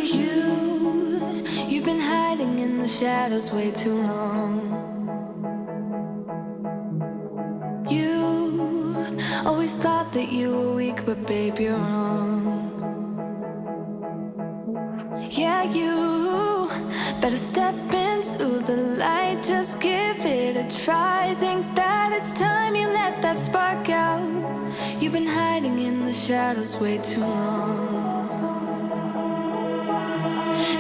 You've been hiding in the shadows way too long. You always thought that you were weak, but babe, you're wrong. Yeah, you better step into the light, just give it a try. Think that it's time you let that spark out. You've been hiding in the shadows way too long.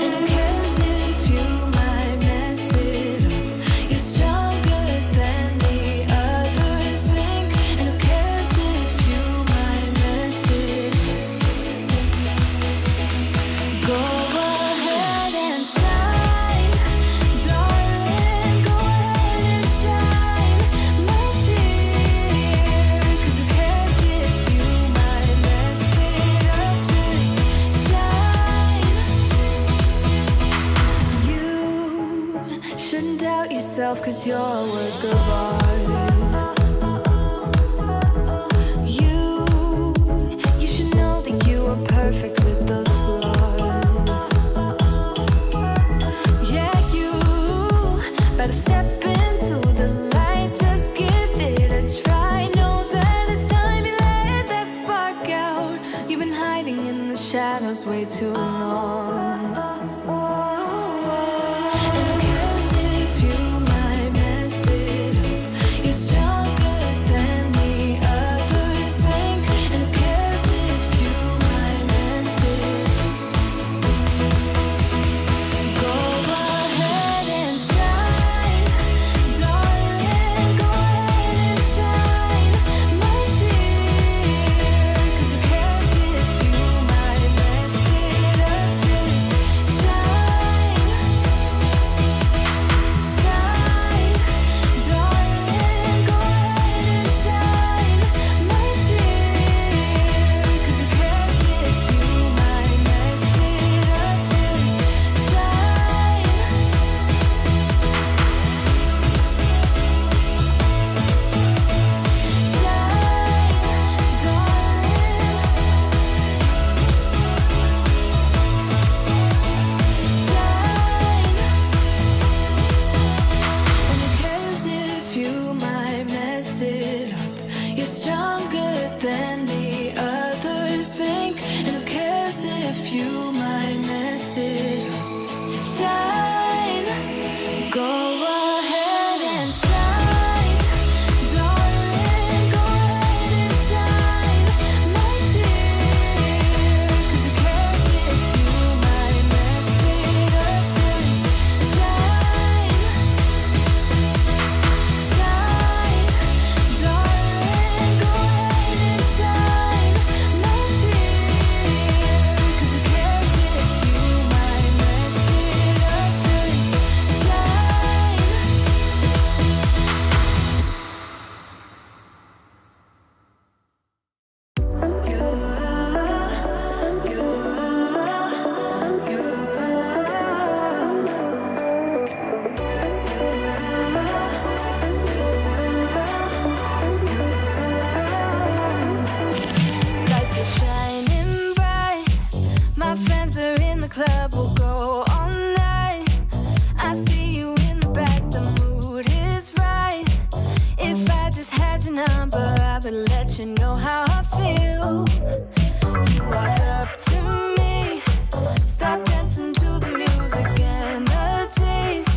And who cares if you might mess it up? You're stronger than the others think. And who cares if you might mess it up? Go ahead and shine, darling. Go ahead and shine, my dear. 'Cause who cares if you might mess it up? Just shine. You shouldn't doubt yourself, 'cause you're a work of art. You should know that you are perfect with those flaws. Yeah, you better step into the light, just give it a try. Know that it's time you let that spark out. You've been hiding in the shadows way too long. And who cares if you might mess it up? You're stronger than the others think. And who cares if you might mess it up? Go ahead and shine, darling. Go ahead and shine, my dear. 'Cause who cares if you might mess it up? Just shine, shine, darling. Go ahead and shine, my dear. 'Cause who cares if you might mess it up? Just shine. You're stronger than the others think. And who cares if you might mess it up? Shine. Go ahead and shine, darling. Go ahead and shine, my dear. 'Cause who cares if you might mess it up? Just shine, shine, darling. Go ahead and shine, my dear. 'Cause who cares if you might mess it up? Just shine. Lights are shining bright. My friends are in the club, we'll go all night. I see you in the back, the mood is right. If I just had your number, I would let you know how I feel. You walk up to me, start dancing to the music and the chase.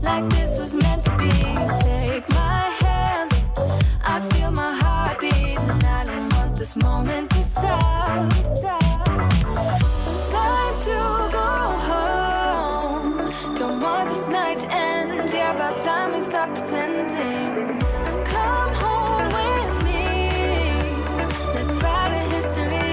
Like this was meant to be. Take my hand, I feel my heart beat, and I don't want this moment to stop. Time to go home. Don't want this night to end. Yeah, about time we stop pretending. Come home with me. Let's write a history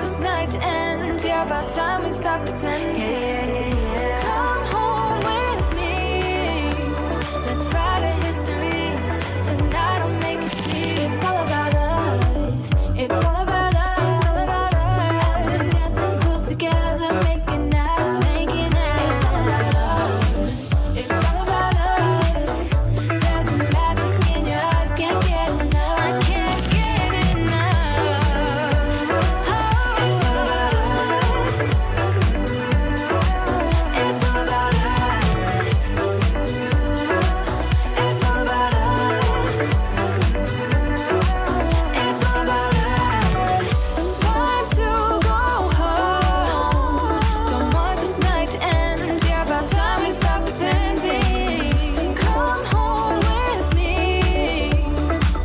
this night to end. Yeah, about time we stop pretending. Come home with me. Let's write a history. Tonight I'll make you see. It's all about us. It's all about us. It's all about us. As we're dancing close together, making out, making out. It's all about us. It's all about us. There's a magic in your eyes, can't get enough. I can't get enough. Oh, it's all about us. It's all about us. It's all about us. It's all about us. Time to go home. Don't want this night to end. Yeah, about time we stop pretending. Come home with me.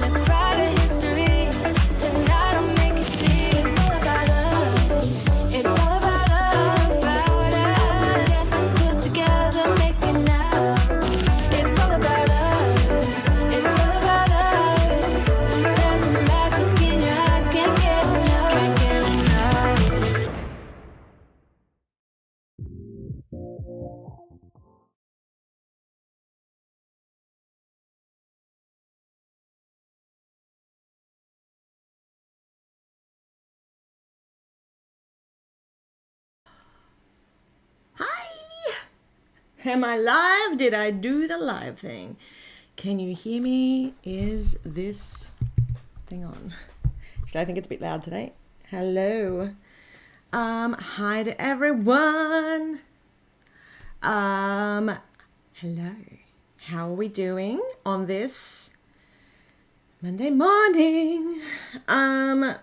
Let's write a history. Tonight I'll make you see. It's all about us. It's all about us. As we're dancing close together, making out. It's all about us. It's all about us. There's a magic in your eyes, can't get enough. Can't get enough. Hi! Am I live? Did I do the live thing? Can you hear me? Is this thing on? Actually, I think it's a bit loud today. Hello. Hi to everyone. Hello. How are we doing on this Monday morning? I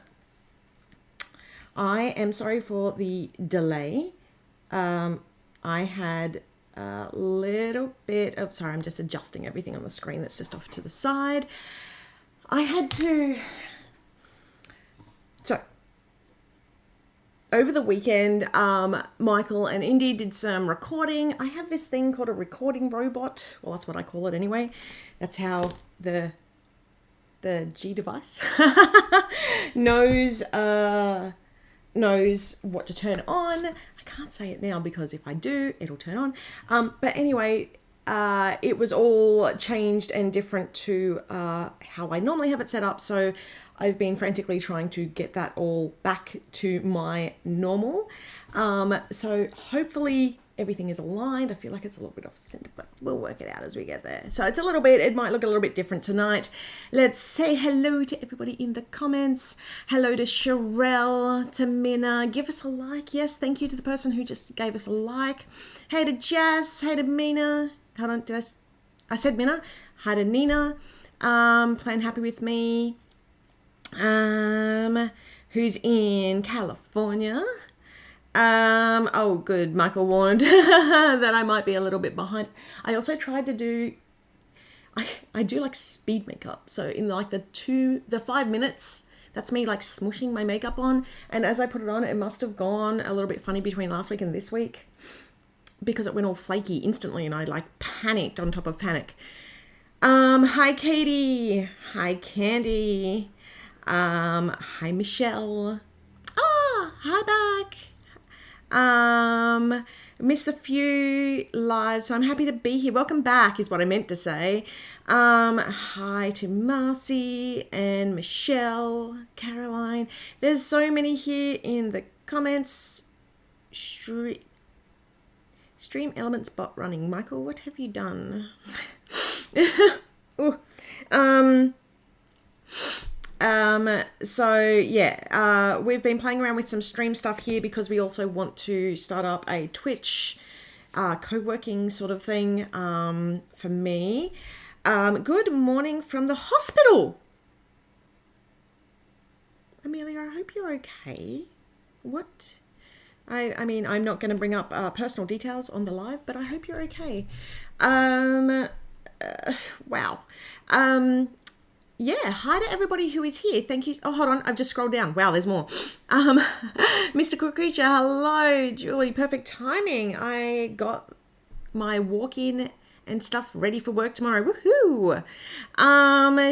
am sorry for the delay. I had a little bit of, sorry, I'm just adjusting everything on the screen that's just off to the side. I had to, so over the weekend, Michael and Indy did some recording. I have this thing called a recording robot. Well, that's what I call it anyway. That's how the G device knows what to turn on. I can't say it now because if I do, it'll turn on. But anyway, it was all changed and different to how I normally have it set up. So I've been frantically trying to get that all back to my normal. So hopefully everything is aligned. I feel like it's a little bit off center, but we'll work it out as we get there. So it's a little bit, it might look a little bit different tonight. Let's say hello to everybody in the comments. Hello to Sherelle, to Minna. Give us a like. Yes, thank you to the person who just gave us a like. Hey to Jazz. Hey to Mina. Hold on, I said Minna. Hi to Nina. Playing happy with me. Who's in California. Oh, good. Michael warned that I might be a little bit behind. I also tried to do, I do like speed makeup. So in like the 5 minutes, that's me like smushing my makeup on. And as I put it on, it must have gone a little bit funny between last week and this week because it went all flaky instantly and I like panicked on top of panic. Hi, Katie. Hi, Candy. Hi, Michelle. Oh, hi back. Missed a few lives, so I'm happy to be here. Welcome back is what I meant to say. Hi to Marcy and Michelle, Caroline. There's so many here in the comments. Stream Elements bot running. Michael, what have you done? Ooh. So yeah, we've been playing around with some stream stuff here because we also want to start up a Twitch co-working sort of thing for me. Good morning from the hospital. Amelia, I hope you're okay. What? I mean, I'm not going to bring up personal details on the live, but I hope you're okay. Wow. Yeah, hi to everybody who is here. Thank you. Oh, hold on. I've just scrolled down. Wow, there's more. Mr. Cook Creature, hello. Julie, perfect timing. I got my walk-in and stuff ready for work tomorrow. Woohoo!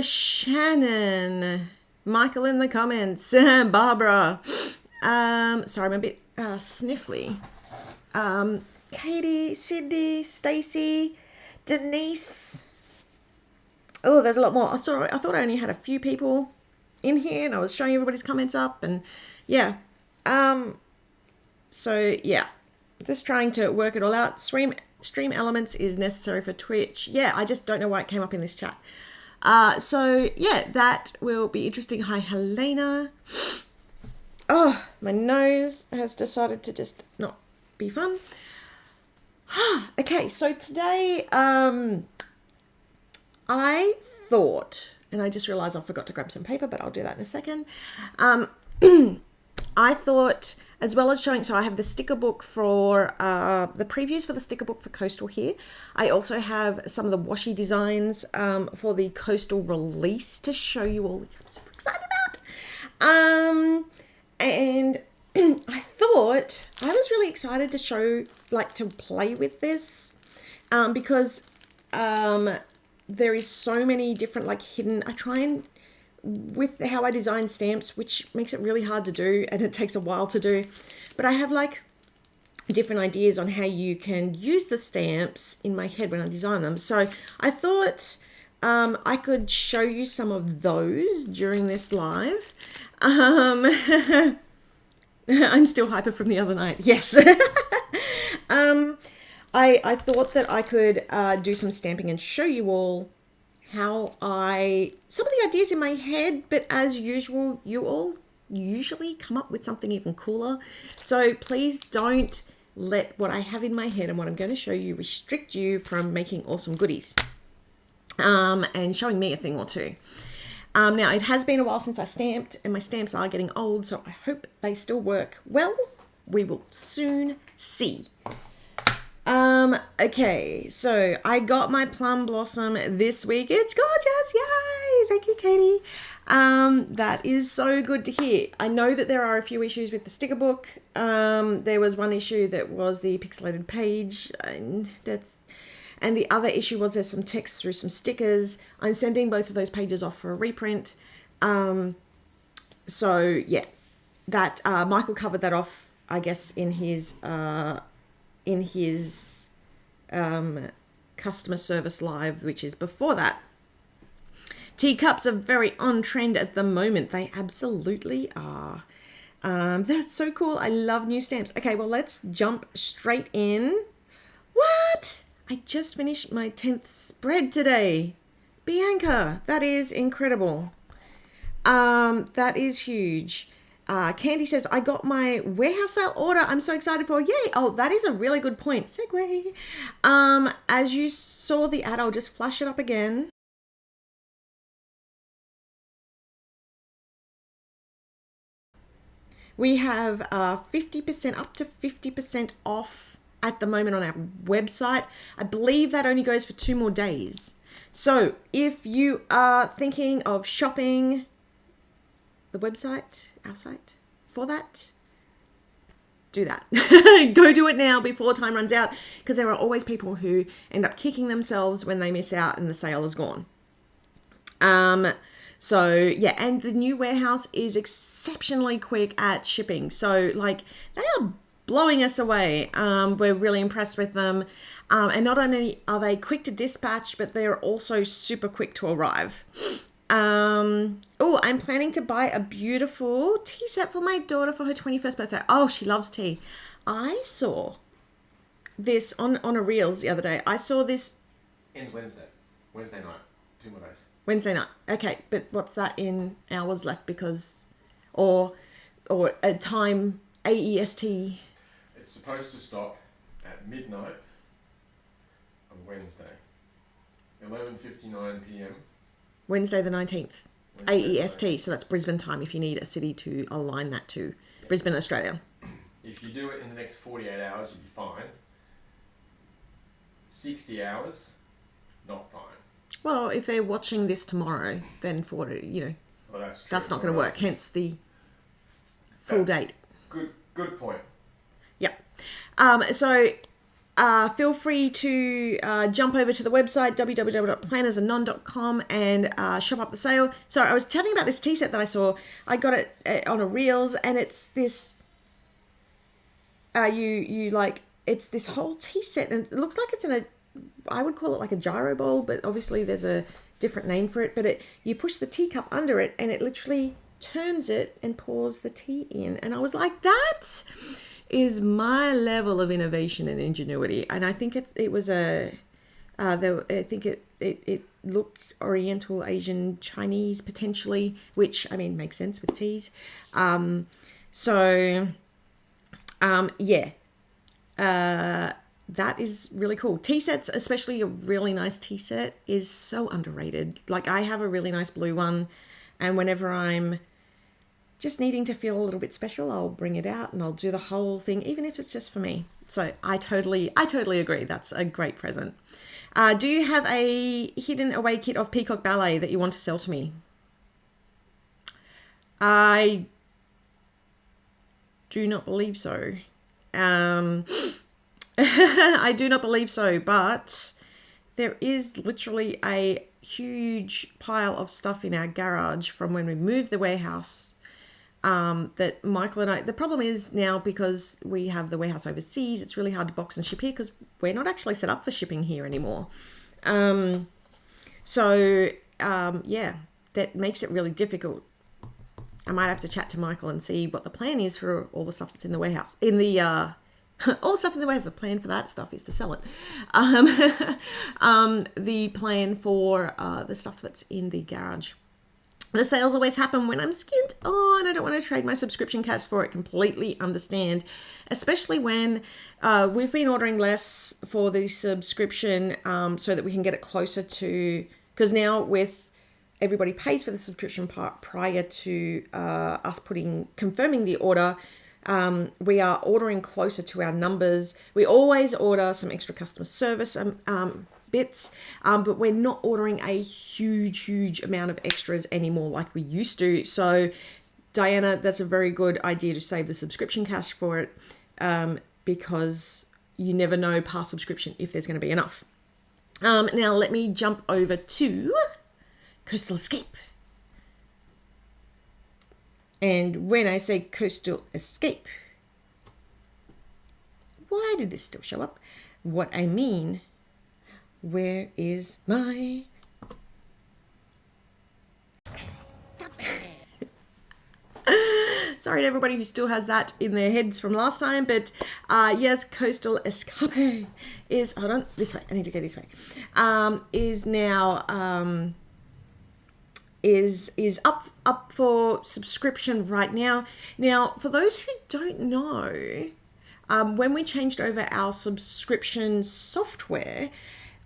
Shannon, Michael in the comments, Barbara, Sorry, I'm a bit sniffly. Katie, Sydney, Stacy, Denise. Oh, there's a lot more. I thought I only had a few people in here, and I was showing everybody's comments up, and yeah. So yeah, just trying to work it all out. Stream elements is necessary for Twitch. Yeah, I just don't know why it came up in this chat. So yeah, that will be interesting. Hi, Helena. Oh, my nose has decided to just not be fun. Okay, so today, I thought, and I just realized I forgot to grab some paper, but I'll do that in a second. I thought, as well as showing, so I have the sticker book for the previews for the sticker book for Coastal here. I also have some of the washi designs for the Coastal release to show you all, which I'm super excited about. And I thought I was really excited to show, like, to play with this because there is so many different, like, hidden, I try and, with how I design stamps, which makes it really hard to do and it takes a while to do, but I have, like, different ideas on how you can use the stamps in my head when I design them. So I thought I could show you some of those during this live. I'm still hyper from the other night. Yes. I thought that I could do some stamping and show you all how some of the ideas in my head, but as usual, you all usually come up with something even cooler. So please don't let what I have in my head and what I'm going to show you restrict you from making awesome goodies and showing me a thing or two. Now, it has been a while since I stamped, and my stamps are getting old, so I hope they still work well. We will soon see. Okay, so I got my plum blossom this week. It's gorgeous, yay! Thank you, Katie. That is so good to hear. I know that there are a few issues with the sticker book. There was one issue that was the pixelated page, and the other issue was there's some text through some stickers. I'm sending both of those pages off for a reprint. So yeah, that Michael covered that off, I guess, in his customer service live, which is before that. Teacups are very on trend at the moment. They absolutely are. That's so cool. I love new stamps. Okay, well, let's jump straight in. What? I just finished my 10th spread today. Bianca, that is incredible. That is huge. Candy says, I got my warehouse sale order. I'm so excited for, yay. Oh, that is a really good point. Segue. As you saw the ad, I'll just flash it up again. We have 50%, up to 50% off at the moment on our website. I believe that only goes for 2 more days. So if you are thinking of shopping the website, our site, for that, do that. Go do it now before time runs out, because there are always people who end up kicking themselves when they miss out and the sale is gone. So yeah, and the new warehouse is exceptionally quick at shipping. So like, they are blowing us away. We're really impressed with them. And not only are they quick to dispatch, but they're also super quick to arrive. Oh, I'm planning to buy a beautiful tea set for my daughter for her 21st birthday. Oh, she loves tea. I saw this on a Reels the other day. I saw this. Ends Wednesday night. 2 more days. Wednesday night. Okay, but what's that in hours left? Because, or a time, AEST. It's supposed to stop at midnight on Wednesday, 11:59 p.m. Wednesday the 19th, AEST. So that's Brisbane time if you need a city to align that to. Yep. Brisbane, Australia. If you do it in the next 48 hours, you'll be fine. 60 hours, not fine. Well, if they're watching this tomorrow, then for, Well, that's not going to work. Hence the full date. Good point. Yep. So feel free to jump over to the website www.plannersanddone.com and shop up the sale. So I was chatting about this tea set that I saw. I got it on a Reels, and it's this. It's this whole tea set, and it looks like it's in a. I would call it like a gyro bowl, but obviously there's a different name for it. But you push the teacup under it, and it literally turns it and pours the tea in. And I was like, that is my level of innovation and ingenuity. And I think it looked Oriental, Asian, Chinese potentially, which I mean makes sense with teas. That is really cool. Tea sets, especially a really nice tea set, is so underrated. Like, I have a really nice blue one, and whenever I'm just needing to feel a little bit special, I'll bring it out and I'll do the whole thing, even if it's just for me. So I totally agree. That's a great present. Do you have a hidden away kit of Peacock Ballet that you want to sell to me? I do not believe so. I do not believe so, but there is literally a huge pile of stuff in our garage from when we moved the warehouse that Michael and I, the problem is now because we have the warehouse overseas, it's really hard to box and ship here because we're not actually set up for shipping here anymore. That makes it really difficult. I might have to chat to Michael and see what the plan is for all the stuff that's in the warehouse. All the stuff in the warehouse, the plan for that stuff is to sell it. The plan for the stuff that's in the garage. The sales always happen when I'm skint on. I don't want to trade my subscription cash for it. Completely understand, especially when we've been ordering less for the subscription so that we can get it closer to, because now with everybody pays for the subscription part prior to us confirming the order. We are ordering closer to our numbers. We always order some extra customer service bits, but we're not ordering a huge amount of extras anymore like we used to. So Diana, that's a very good idea to save the subscription cash for it, because you never know past subscription if there's going to be enough. Now let me jump over to Coastal Escape. And when I say Coastal Escape, why did this still show up? What I mean, where is my... Sorry to everybody who still has that in their heads from last time, but yes, Coastal Escape is, hold on, this way, I need to go this way, is now... is up for subscription right now. Now, for those who don't know, when we changed over our subscription software,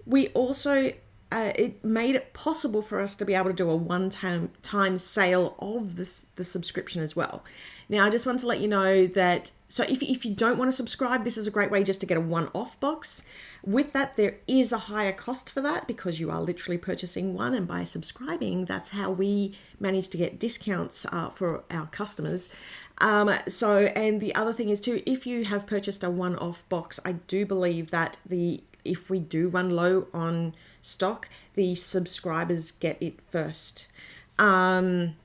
we also it made it possible for us to be able to do a one-time sale of the subscription as well. Now, I just want to let you know that, so if you don't want to subscribe, this is a great way just to get a one-off box. With that, there is a higher cost for that because you are literally purchasing one, and by subscribing, that's how we manage to get discounts for our customers. And the other thing is too, if you have purchased a one-off box, I do believe that if we do run low on stock, the subscribers get it first. And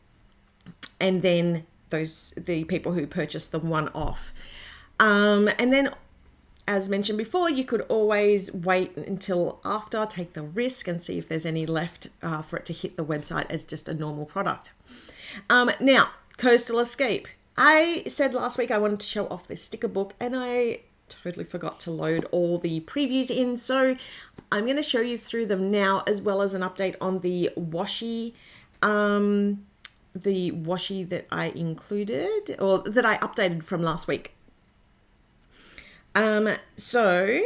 then the people who purchase the one-off. And then, as mentioned before, you could always wait until after, take the risk and see if there's any left for it to hit the website as just a normal product. Now, Coastal Escape. I said last week I wanted to show off this sticker book, and I totally forgot to load all the previews in, so I'm going to show you through them now, as well as an update on the washi that I included, or that I updated from last week. So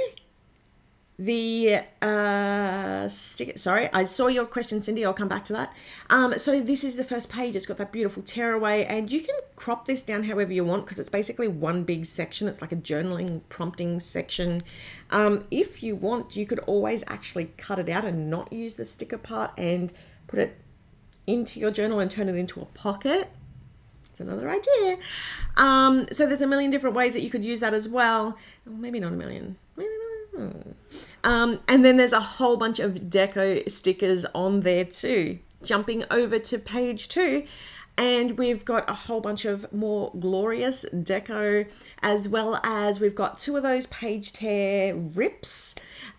the sticker, sorry, I saw your question, Cindy, I'll come back to that. So this is the first page. It's got that beautiful tearaway, and you can crop this down however you want because it's basically one big section. It's like a journaling prompting section. If you want, you could always actually cut it out and not use the sticker part and put it into your journal and turn it into a pocket. It's another idea. So there's a million different ways that you could use that as well. Well, maybe not a million. Maybe And then there's a whole bunch of deco stickers on there too. Jumping over to page 2, and we've got a whole bunch of more glorious deco, as well as we've got 2 of those page tear rips.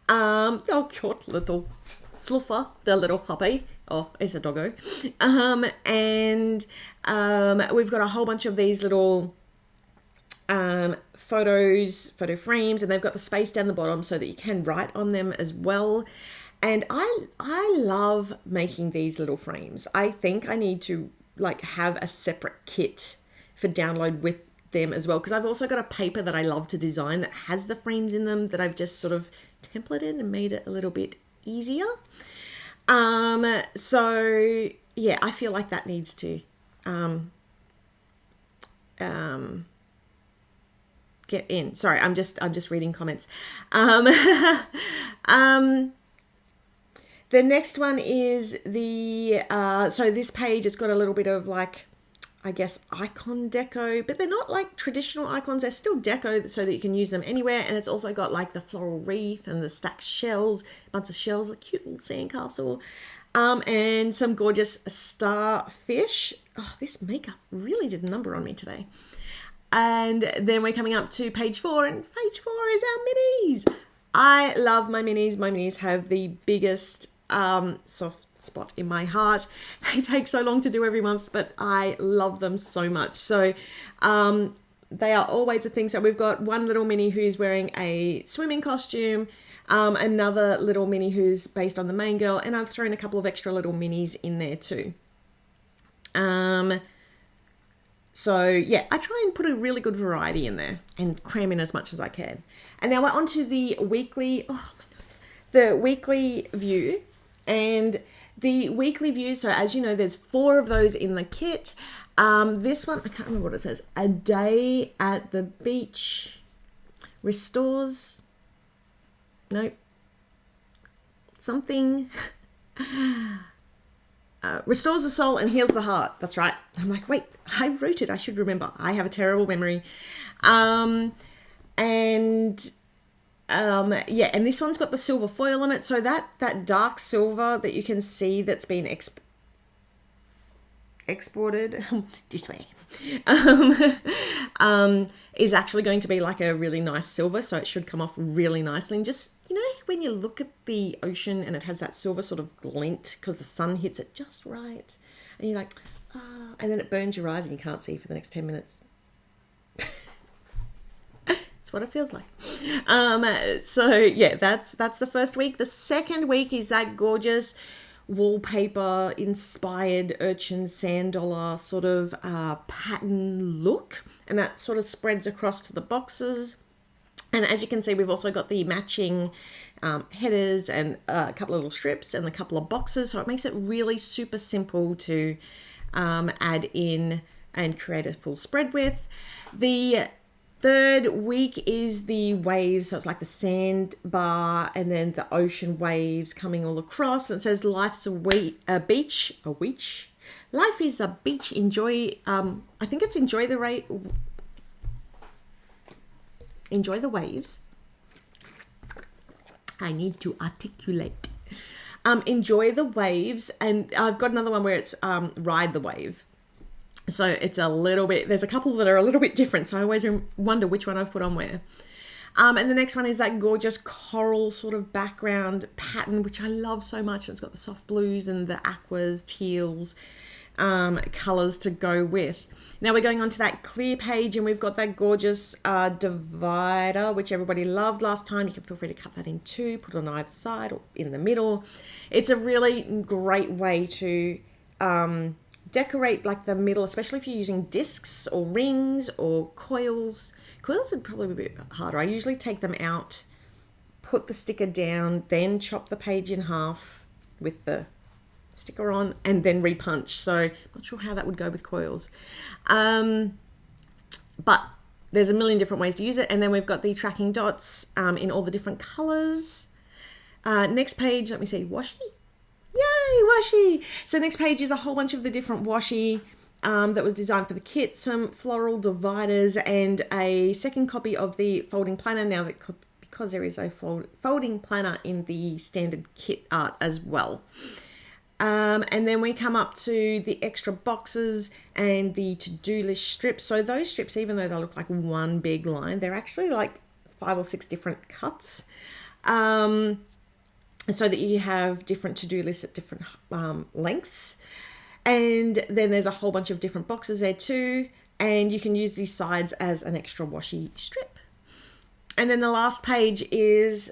Oh, cute little fluffer, the little puppy. Oh, it's a doggo. And we've got a whole bunch of these little photo frames, and they've got the space down the bottom so that you can write on them as well. And I love making these little frames. I think I need to like have a separate kit for download with them as well, because I've also got a paper that I love to design that has the frames in them that I've just sort of templated and made it a little bit easier. So yeah, I feel like that needs to get in. Sorry, I'm just reading comments. The next one is the, so this page has got a little bit of like, I guess, icon deco, but they're not like traditional icons. They're still deco so that you can use them anywhere. And it's also got like the floral wreath and the stacked shells, a bunch of shells, a cute little sandcastle, and some gorgeous starfish. Oh, this makeup really did a number on me today. And then we're coming up to page 4, and page 4 is our minis. I love my minis. My minis have the biggest soft spot in my heart. They take so long to do every month, but I love them so much. So they are always a thing. So we've got one little mini who's wearing a swimming costume, another little mini who's based on the main girl, and I've thrown a couple of extra little minis in there too. So yeah, I try and put a really good variety in there and cram in as much as I can. And now we're on to the weekly, the weekly view. And the weekly view, so as you know, there's 4 of those in the kit. This one, I can't remember what it says. A day at the beach restores, nope, something. Restores the soul and heals the heart. That's right. I'm like, wait, I wrote it. I should remember. I have a terrible memory. Yeah, and this one's got the silver foil on it. So that dark silver that you can see that's been exported this way is actually going to be like a really nice silver. So it should come off really nicely. And just, you know, when you look at the ocean and it has that silver sort of glint because the sun hits it just right. And you're like, and then it burns your eyes and you can't see for the next 10 minutes. That's what it feels like. So yeah, that's the first week. The second week is that gorgeous wallpaper inspired urchin sand dollar sort of pattern look, and that sort of spreads across to the boxes. And as you can see, we've also got the matching headers and a couple of little strips and a couple of boxes, so it makes it really super simple to add in and create a full spread with. The third week is the waves, so it's like the sand bar and then the ocean waves coming all across. And it says life's a beach. Life is a beach. Enjoy. I think it's enjoy the waves. I need to articulate. Enjoy the waves, and I've got another one where it's ride the wave. So it's a little bit, there's a couple that are a little bit different, so I always wonder which one I've put on where. And the next one is that gorgeous coral sort of background pattern, which I love so much. It's got the soft blues and the aquas, teals, colours to go with. Now we're going on to that clear page, and we've got that gorgeous divider, which everybody loved last time. You can feel free to cut that in 2, put it on either side or in the middle. It's a really great way to decorate like the middle, especially if you're using discs or rings or coils. Coils would probably be a bit harder. I usually take them out, put the sticker down, then chop the page in half with the sticker on, and then repunch. So I'm not sure how that would go with coils. But there's a million different ways to use it. And then we've got the tracking dots in all the different colors. Next page, let me see, washi. Yay, washi! So next page is a whole bunch of the different washi that was designed for the kit, some floral dividers, and a second copy of the folding planner now that because there is a folding planner in the standard kit art as well. And then we come up to the extra boxes and the to-do list strips. So those strips, even though they look like one big line, they're actually like 5 or 6 different cuts. So that you have different to-do lists at different lengths. And then there's a whole bunch of different boxes there too. And you can use these sides as an extra washi strip. And then the last page is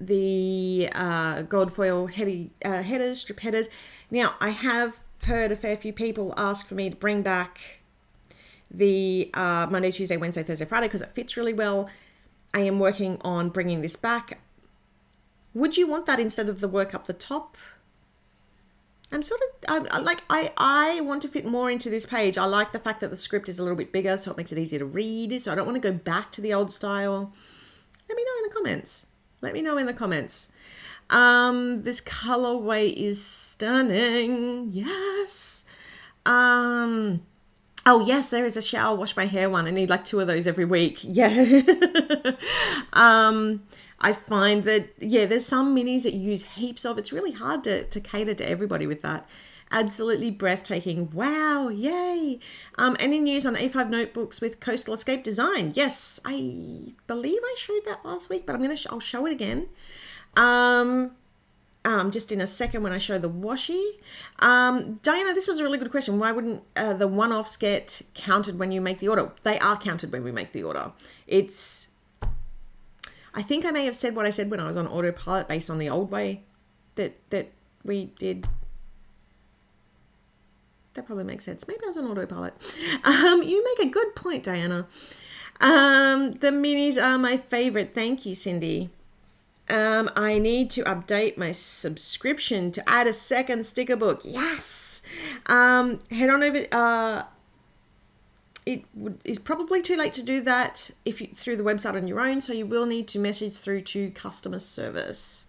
the gold foil headers, strip headers. Now, I have heard a fair few people ask for me to bring back the Monday, Tuesday, Wednesday, Thursday, Friday because it fits really well. I am working on bringing this back. Would you want that instead of the work up the top? I'm sort of, I want to fit more into this page. I like the fact that the script is a little bit bigger, so it makes it easier to read. So I don't want to go back to the old style. Let me know in the comments. Let me know in the comments. This colorway is stunning. Yes. Oh yes, there is a shower, wash my hair one. I need like 2 of those every week. Yeah. I find that, yeah, there's some minis that you use heaps of. It's really hard to cater to everybody with that. Absolutely breathtaking. Wow, yay. Any news on A5 notebooks with Coastal Escape design? Yes, I believe I showed that last week, but I'll show it again. Just in a second when I show the washi. Diana, this was a really good question. Why wouldn't the one-offs get counted when you make the order? They are counted when we make the order. I think I may have said what I said when I was on autopilot based on the old way that we did. That probably makes sense. Maybe I was on autopilot. You make a good point, Diana. The minis are my favorite. Thank you, Cindy. I need to update my subscription to add a second sticker book. Yes. Head on over. It is probably too late to do that through the website on your own, so you will need to message through to customer service.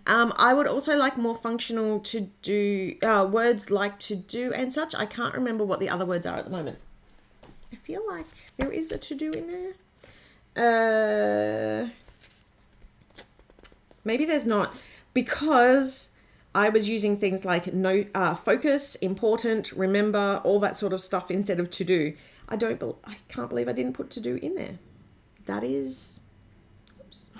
I would also like more functional to do words like to do and such. I can't remember what the other words are at the moment. I feel like there is a to do in there. Maybe there's not, because I was using things like focus, important, remember, all that sort of stuff instead of to do. I can't believe I didn't put to do in there. That is, oops.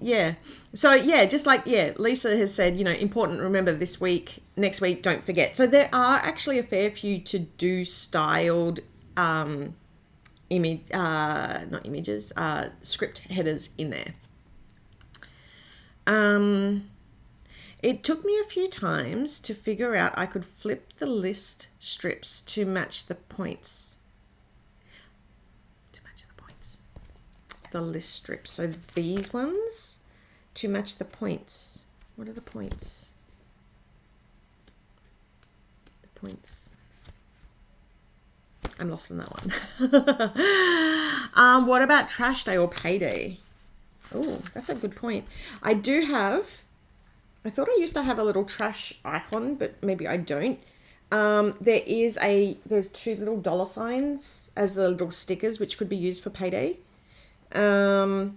Yeah. So yeah, just like, yeah, Lisa has said, important, remember this week, next week, don't forget. So there are actually a fair few to do styled script headers in there. It took me a few times to figure out I could flip the list strips to match the points. The list strips. So these ones to match the points. What are the points? The points. I'm lost on that one. What about trash day or payday? Oh, that's a good point. I thought I used to have a little trash icon, but maybe I don't. There's 2 little dollar signs as the little stickers, which could be used for payday. So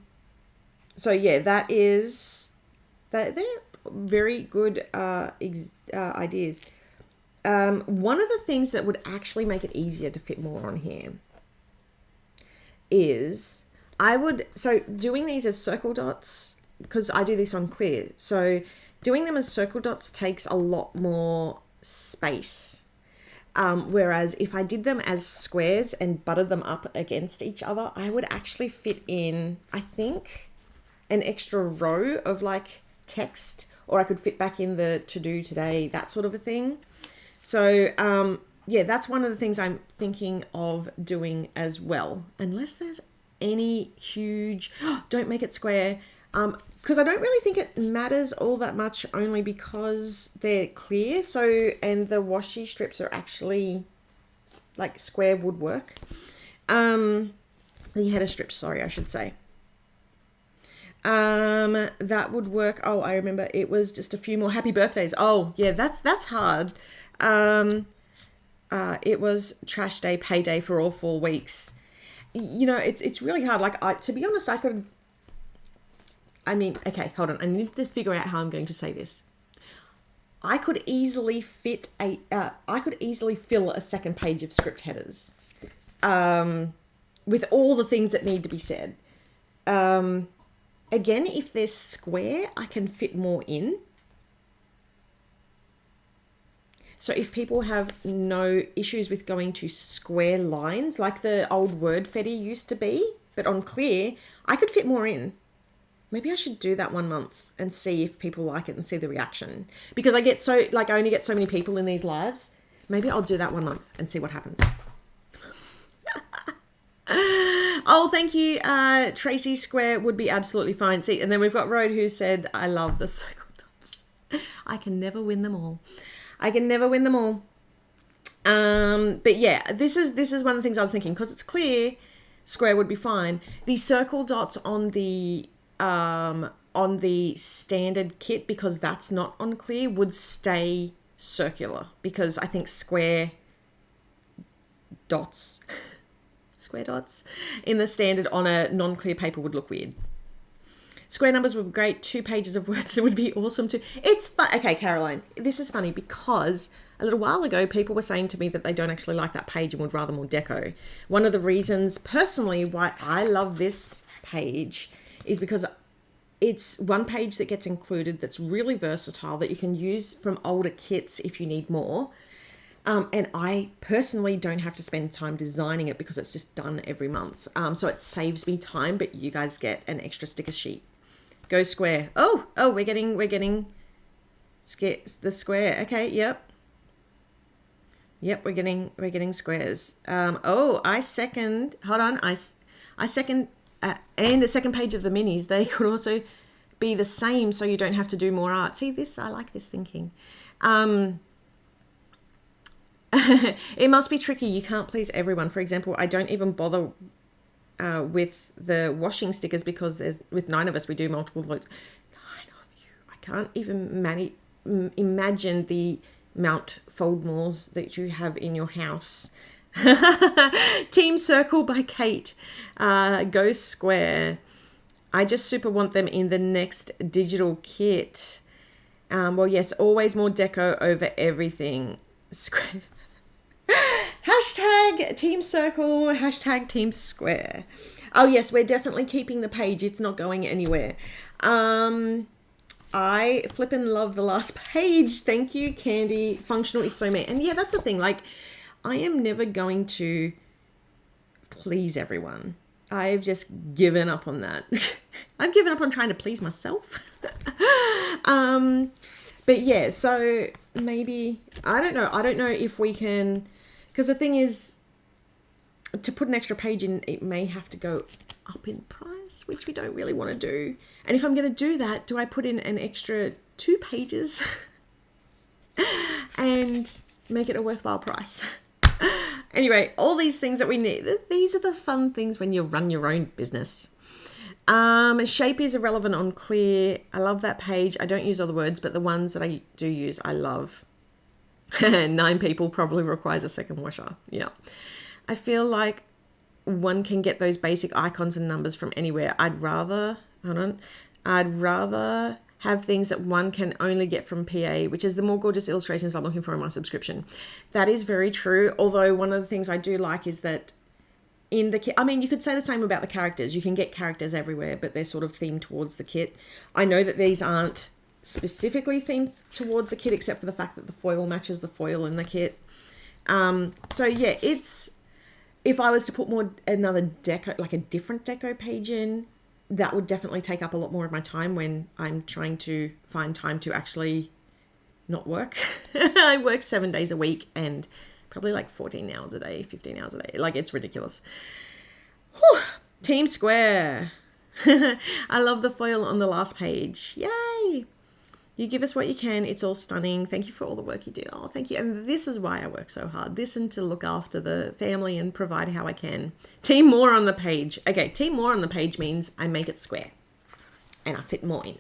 yeah, they're very good ideas. One of the things that would actually make it easier to fit more on here is doing these as circle dots, because I do this on clear. So doing them as circle dots takes a lot more space. Whereas if I did them as squares and buttered them up against each other, I would actually fit in, I think, an extra row of like text, or I could fit back in the to do today, that sort of a thing. So yeah, that's one of the things I'm thinking of doing as well. Unless there's any huge, don't make it square. Because I don't really think it matters all that much, only because they're clear. So, and the washi strips are actually like square woodwork. The header strips, sorry, I should say. That would work. Oh, I remember it was just a few more happy birthdays. Oh yeah, that's hard. It was trash day, payday for all 4 weeks. you know, it's really hard. Like, to be honest, okay, hold on. I need to figure out how I'm going to say this. I could easily fill a second page of script headers, with all the things that need to be said. Again, if they're square, I can fit more in. So if people have no issues with going to square lines, like the old word fetty used to be, but on clear, I could fit more in. Maybe I should do that 1 month and see if people like it and see the reaction. Because I only get so many people in these lives. Maybe I'll do that 1 month and see what happens. Oh, thank you. Tracy, square would be absolutely fine. See, and then we've got Road who said, I love the circle dots. I can never win them all. But yeah, this is one of the things I was thinking, because it's clear, square would be fine. The circle dots on the standard kit, because that's not on clear, would stay circular, because I think square dots in the standard on a non-clear paper would look weird. Square numbers would be great. 2 pages of words would be awesome too. It's fun. Okay, Caroline, this is funny because a little while ago, people were saying to me that they don't actually like that page and would rather more deco. One of the reasons personally why I love this page is because it's one page that gets included that's really versatile, that you can use from older kits if you need more. And I personally don't have to spend time designing it because it's just done every month. So it saves me time, but you guys get an extra sticker sheet. Go square. Oh, we're getting the square. Okay, yep, we're getting squares. I second. Hold on, I second. And the second page of the minis, they could also be the same, so you don't have to do more art. See this? I like this thinking. It must be tricky. You can't please everyone. For example, I don't even bother with the washing stickers because with 9 of us, we do multiple loads. 9 of you. I can't even imagine the Mount Foldmores that you have in your house. Team Circle by Kate. Go square. I just super want them in the next digital kit. Well, yes, always more deco over everything. Square. Hashtag Team Circle, hashtag Team Square. Oh yes, we're definitely keeping the page. It's not going anywhere. I flippin' love the last page. Thank you, Candy. Functional is so me. And yeah, that's the thing. Like, I am never going to please everyone. I've just given up on that. I've given up on trying to please myself. But yeah, so maybe, I don't know if we can, because the thing is, to put an extra page in, it may have to go up in price, which we don't really want to do. And if I'm going to do that, do I put in an extra 2 pages and make it a worthwhile price? Anyway, all these things that we need, these are the fun things when you run your own business. Shape is irrelevant on clear. I love that page. I don't use all the words, but the ones that I do use, I love. 9 people probably requires a second washer. Yeah. I feel like one can get those basic icons and numbers from anywhere. I'd rather have things that one can only get from PA, which is the more gorgeous illustrations I'm looking for in my subscription. That is very true. Although one of the things I do like is that in the kit, I mean, you could say the same about the characters. You can get characters everywhere, but they're sort of themed towards the kit. I know that these aren't specifically themed towards the kit, except for the fact that the foil matches the foil in the kit. So yeah, if I was to put another deco, like a different deco page in, that would definitely take up a lot more of my time when I'm trying to find time to actually not work. I work 7 days a week and probably like 14 hours a day, 15 hours a day. Like, it's ridiculous. Whew. Team Square. I love the foil on the last page. Yay. You give us what you can. It's all stunning. Thank you for all the work you do. Oh, thank you. And this is why I work so hard. This and to look after the family and provide how I can. Team more on the page. Okay, team more on the page means I make it square and I fit more in.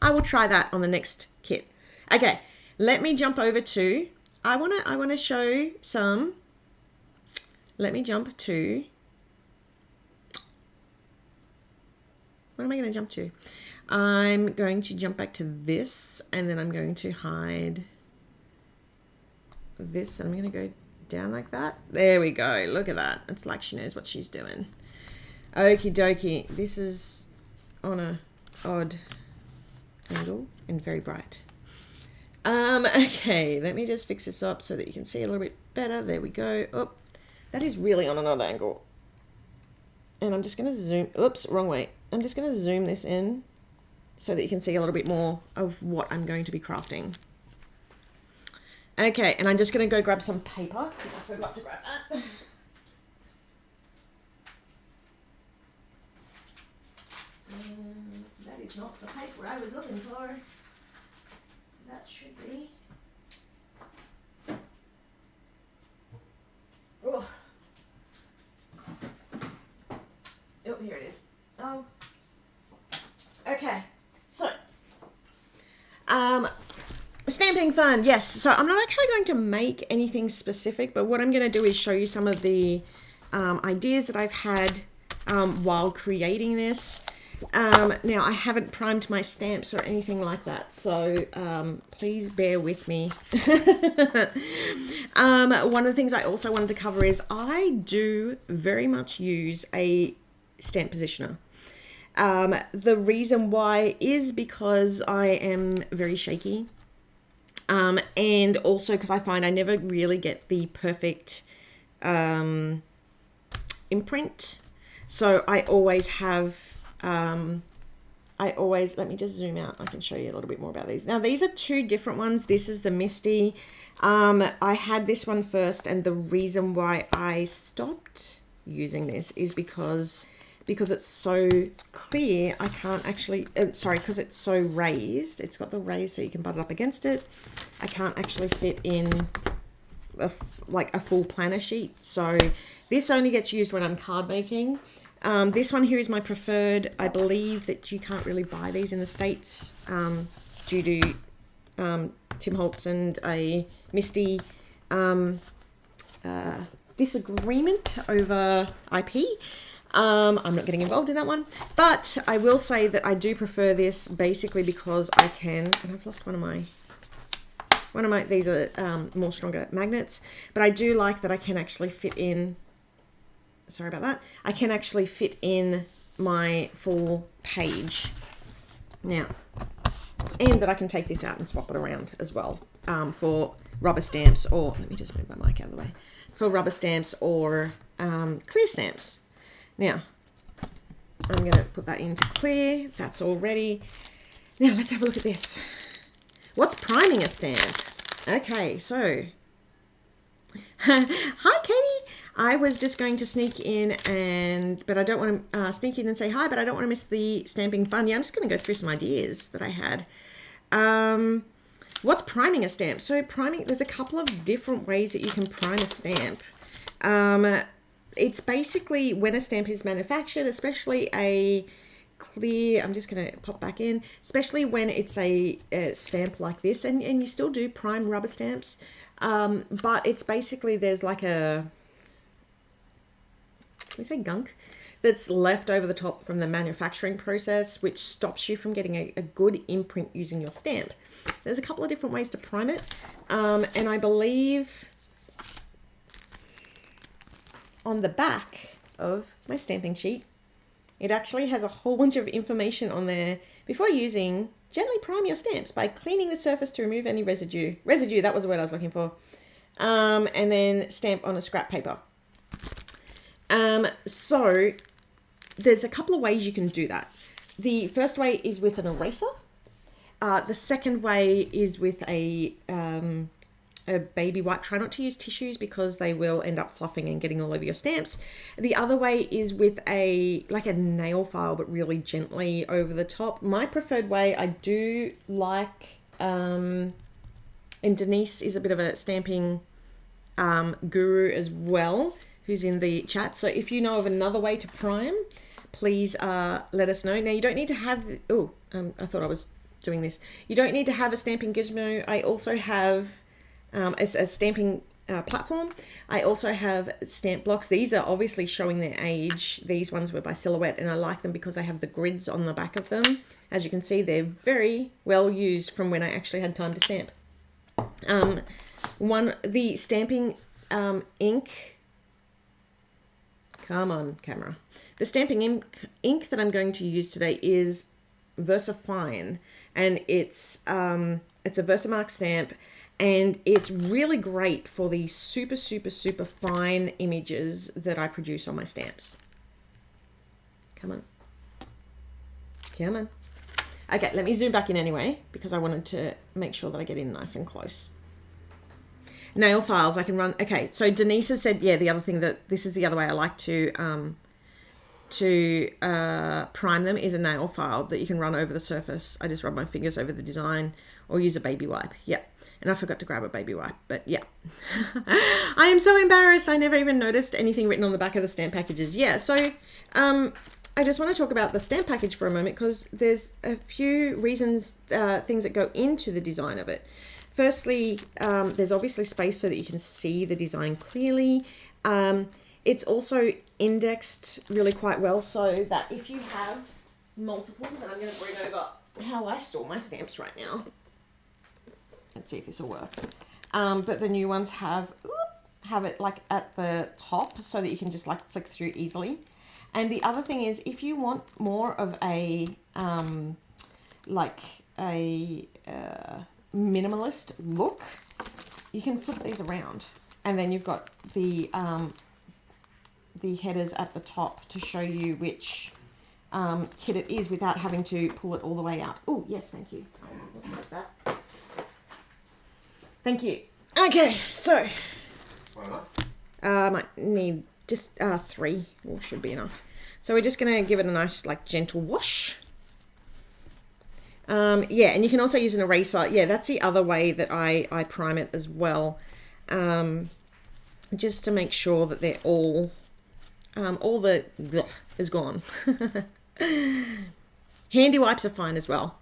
I will try that on the next kit. Okay, let me jump over to, I want to show some, let me jump to what am I going to jump to? I'm going to jump back to this, and then I'm going to hide this, and I'm going to go down like that. There we go. Look at that. It's like she knows what she's doing. Okie dokie. This is on a odd angle and very bright. Okay, let me just fix this up so that you can see a little bit better. There we go. Oh, that is really on an odd angle. And I'm just going to zoom. Oops, wrong way. I'm just going to zoom this in so that you can see a little bit more of what I'm going to be crafting. Okay, and I'm just going to go grab some paper because I forgot to grab that. That is not the paper I was looking for. That should be. Oh, here it is. Oh. Okay, so stamping fun, yes. So I'm not actually going to make anything specific, but what I'm going to do is show you some of the ideas that I've had while creating this. Now, I haven't primed my stamps or anything like that, so please bear with me. One of the things I also wanted to cover is I do very much use a stamp positioner. The reason why is because I am very shaky. And also because I find I never really get the perfect imprint. So I always have, let me just zoom out. I can show you a little bit more about these. Now, these are two different ones. This is the Misty. I had this one first, and the reason why I stopped using this is because it's so clear, I can't actually, because it's so raised, it's got the raise so you can butt it up against it. I can't actually fit in a full planner sheet. So this only gets used when I'm card making. This one here is my preferred. I believe that you can't really buy these in the States due to Tim Holtz and a Misty disagreement over IP. I'm not getting involved in that one, but I will say that I do prefer this basically because I can, and I've lost one of my, these are more stronger magnets, but I do like that I can actually fit in, sorry about that, I can actually fit in my full page now, and that I can take this out and swap it around as well for rubber stamps, or, let me just move my mic out of the way, for rubber stamps or clear stamps. Now, I'm going to put that into clear. That's all ready. Now, let's have a look at this. What's priming a stamp? Okay, so. Hi, Katie. I was just going to sneak in but I don't want to sneak in and say hi, but I don't want to miss the stamping fun. Yeah, I'm just going to go through some ideas that I had. What's priming a stamp? So priming, there's a couple of different ways that you can prime a stamp. It's basically when a stamp is manufactured, especially a clear, I'm just going to pop back in, especially when it's a stamp like this, and you still do prime rubber stamps, but it's basically, there's like a, can we say gunk, that's left over the top from the manufacturing process, which stops you from getting a good imprint using your stamp. There's a couple of different ways to prime it, and I believe on the back of my stamping sheet, it actually has a whole bunch of information on there. Before using, gently prime your stamps by cleaning the surface to remove any residue. Residue, that was the word I was looking for. And then stamp on a scrap paper. So there's a couple of ways you can do that. The first way is with an eraser. The second way is with a baby wipe. Try not to use tissues because they will end up fluffing and getting all over your stamps. The other way is with like a nail file, but really gently over the top. My preferred way, I do like, and Denise is a bit of a stamping guru as well, who's in the chat. So if you know of another way to prime, please let us know. Now you don't need to have, I thought I was doing this. You don't need to have a stamping gizmo. I also have a stamping platform. I also have stamp blocks. These are obviously showing their age. These ones were by Silhouette, and I like them because they have the grids on the back of them. As you can see, they're very well used from when I actually had time to stamp. The stamping ink. Come on, camera. The stamping ink that I'm going to use today is VersaFine, and it's a Versamark stamp, and it's really great for the super, super, super fine images that I produce on my stamps. Come on. Come on. Okay, let me zoom back in anyway, because I wanted to make sure that I get in nice and close. Nail files, I can run. Okay, so Denise has said, yeah, the other thing that this is the other way I like to prime them is a nail file that you can run over the surface. I just rub my fingers over the design or use a baby wipe. Yeah, and I forgot to grab a baby wipe, but yeah. I am so embarrassed. I never even noticed anything written on the back of the stamp packages. Yeah, so I just want to talk about the stamp package for a moment because there's a few reasons, things that go into the design of it. Firstly, there's obviously space so that you can see the design clearly. It's also indexed really quite well so that if you have multiples, and I'm going to bring over how I store my stamps right now. Let's see if this will work. But the new ones have it like at the top so that you can just like flick through easily. And the other thing is if you want more of a minimalist look, you can flip these around, and then you've got the headers at the top to show you which kit it is without having to pull it all the way out. Oh yes, thank you. Like that. Thank you. Okay, so might need just 3 should be enough. So we're just gonna give it a nice like gentle wash. Yeah, and you can also use an eraser. Yeah, that's the other way that I prime it as well. Just to make sure that they're all the is gone. Handy wipes are fine as well.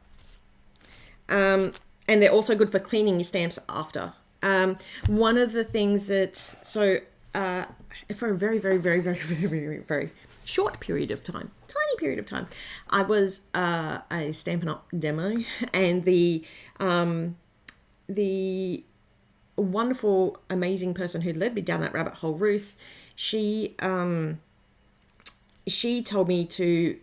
And they're also good for cleaning your stamps after. One of the things that, so for a very, very, very, very, very, very, very short period of time, tiny period of time, I was a Stampin' Up! Demo, and the wonderful, amazing person who led me down that rabbit hole, Ruth, she told me to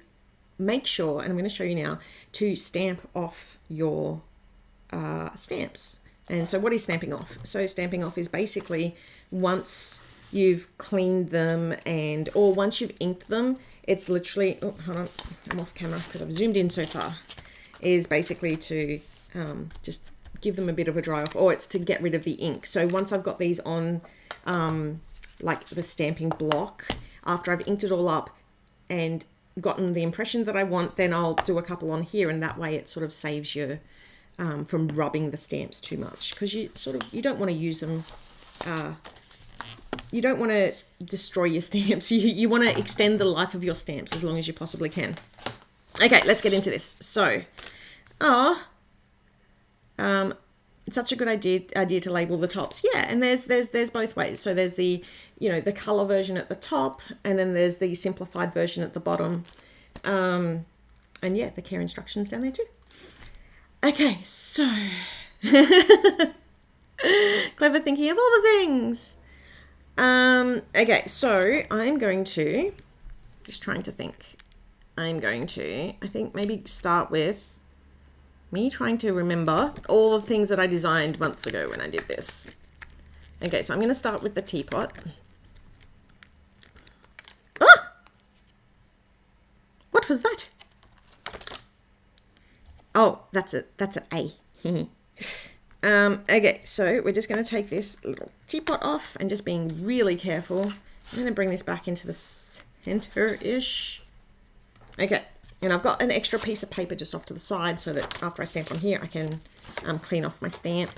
make sure, and I'm going to show you now, to stamp off your stamps. And so what is stamping off? So stamping off is basically once you've cleaned them or once you've inked them, it's literally, oh, hold on, I'm off camera because I've zoomed in so far, is basically to just give them a bit of a dry off, or it's to get rid of the ink. So once I've got these on like the stamping block, after I've inked it all up and gotten the impression that I want, then I'll do a couple on here, and that way it sort of saves you from rubbing the stamps too much, because you don't want to use them, you don't want to destroy your stamps. You want to extend the life of your stamps as long as you possibly can. Okay, let's get into this. So, it's such a good idea to label the tops. Yeah, and there's both ways. So there's the, the color version at the top, and then there's the simplified version at the bottom. And yeah, the care instructions down there too. Okay, so clever thinking of all the things. Okay, so I'm going to, just trying to think. I'm going to, I think maybe start with me trying to remember all the things that I designed months ago when I did this. Okay, so I'm going to start with the teapot. Ah! What was that? Oh, that's an A. Okay, so we're just going to take this little teapot off and just being really careful. I'm going to bring this back into the center-ish. Okay, and I've got an extra piece of paper just off to the side so that after I stamp on here, I can clean off my stamp.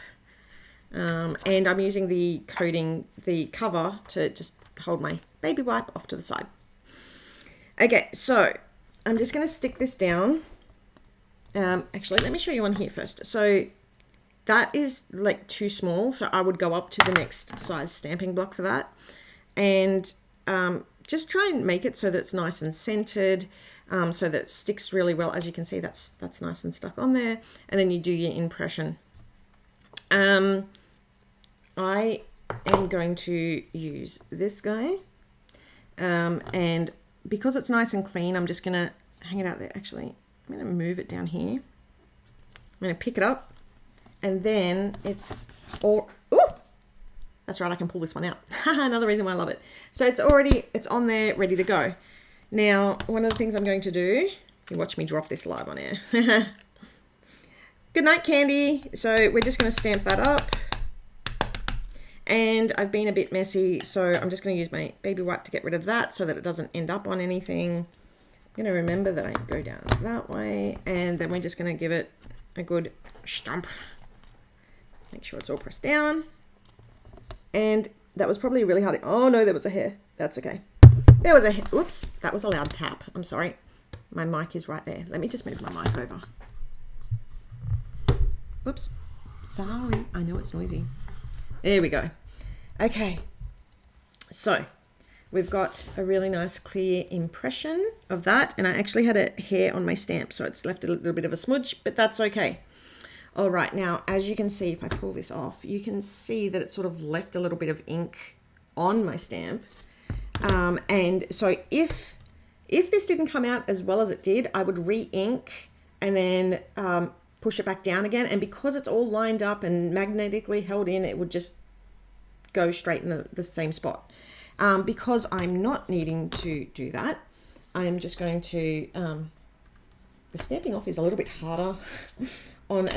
And I'm using the cover to just hold my baby wipe off to the side. Okay, so I'm just going to stick this down. Actually, let me show you one here first. So that is like too small, so I would go up to the next size stamping block for that. And just try and make it so that it's nice and centered, so that it sticks really well. As you can see, that's nice and stuck on there. And then you do your impression. I am going to use this guy. And because it's nice and clean, I'm just going to hang it out there. Actually, I'm going to move it down here. I'm going to pick it up, and then it's all, ooh, that's right, I can pull this one out. Another reason why I love it. So it's on there, ready to go. Now, one of the things I'm going to do, you watch me drop this live on air. Good night, Candy. So we're just going to stamp that up. And I've been a bit messy, so I'm just going to use my baby wipe to get rid of that so that it doesn't end up on anything. I'm going to remember that I go down that way, and then we're just going to give it a good stomp. Make sure it's all pressed down. And that was probably really hard. Oh no, there was a hair. That's okay. There was a hair. Oops, that was a loud tap. I'm sorry. My mic is right there. Let me just move my mic over. Oops. Sorry. I know it's noisy. There we go. Okay. So we've got a really nice clear impression of that. And I actually had a hair on my stamp, so it's left a little bit of a smudge, but that's okay. All right, now, as you can see, if I pull this off, you can see that it sort of left a little bit of ink on my stamp. And so if this didn't come out as well as it did, I would re-ink and then push it back down again. And because it's all lined up and magnetically held in, it would just go straight in the same spot. Because I'm not needing to do that, I'm just going to, the stamping off is a little bit harder on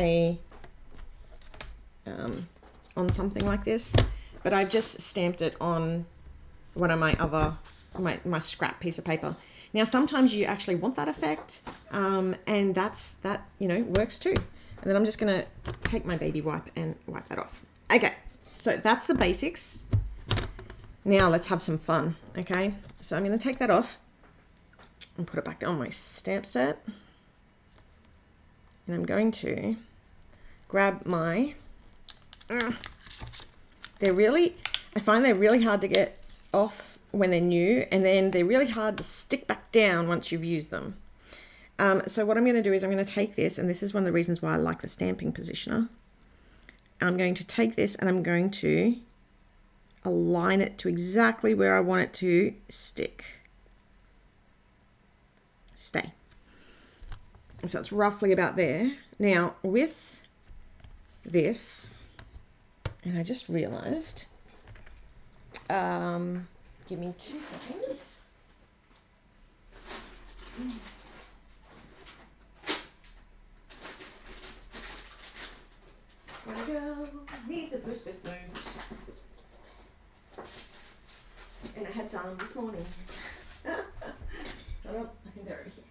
on something like this, but I've just stamped it on one of my other, my scrap piece of paper. Now, sometimes you actually want that effect, and that, you know, works too. And then I'm just going to take my baby wipe and wipe that off. Okay, so that's the basics. Now let's have some fun, okay? So I'm going to take that off and put it back on my stamp set. And I'm going to grab my, I find they're really hard to get off when they're new, and then they're really hard to stick back down once you've used them. So what I'm going to do is I'm going to take this, and this is one of the reasons why I like the stamping positioner. I'm going to take this and I'm going to align it to exactly where I want it to stay. So it's roughly about there. Now with this, and I just realized, give me 2 seconds. Here we go. Needs a post-it note. And I had some this morning. Hold on, I think they're over here.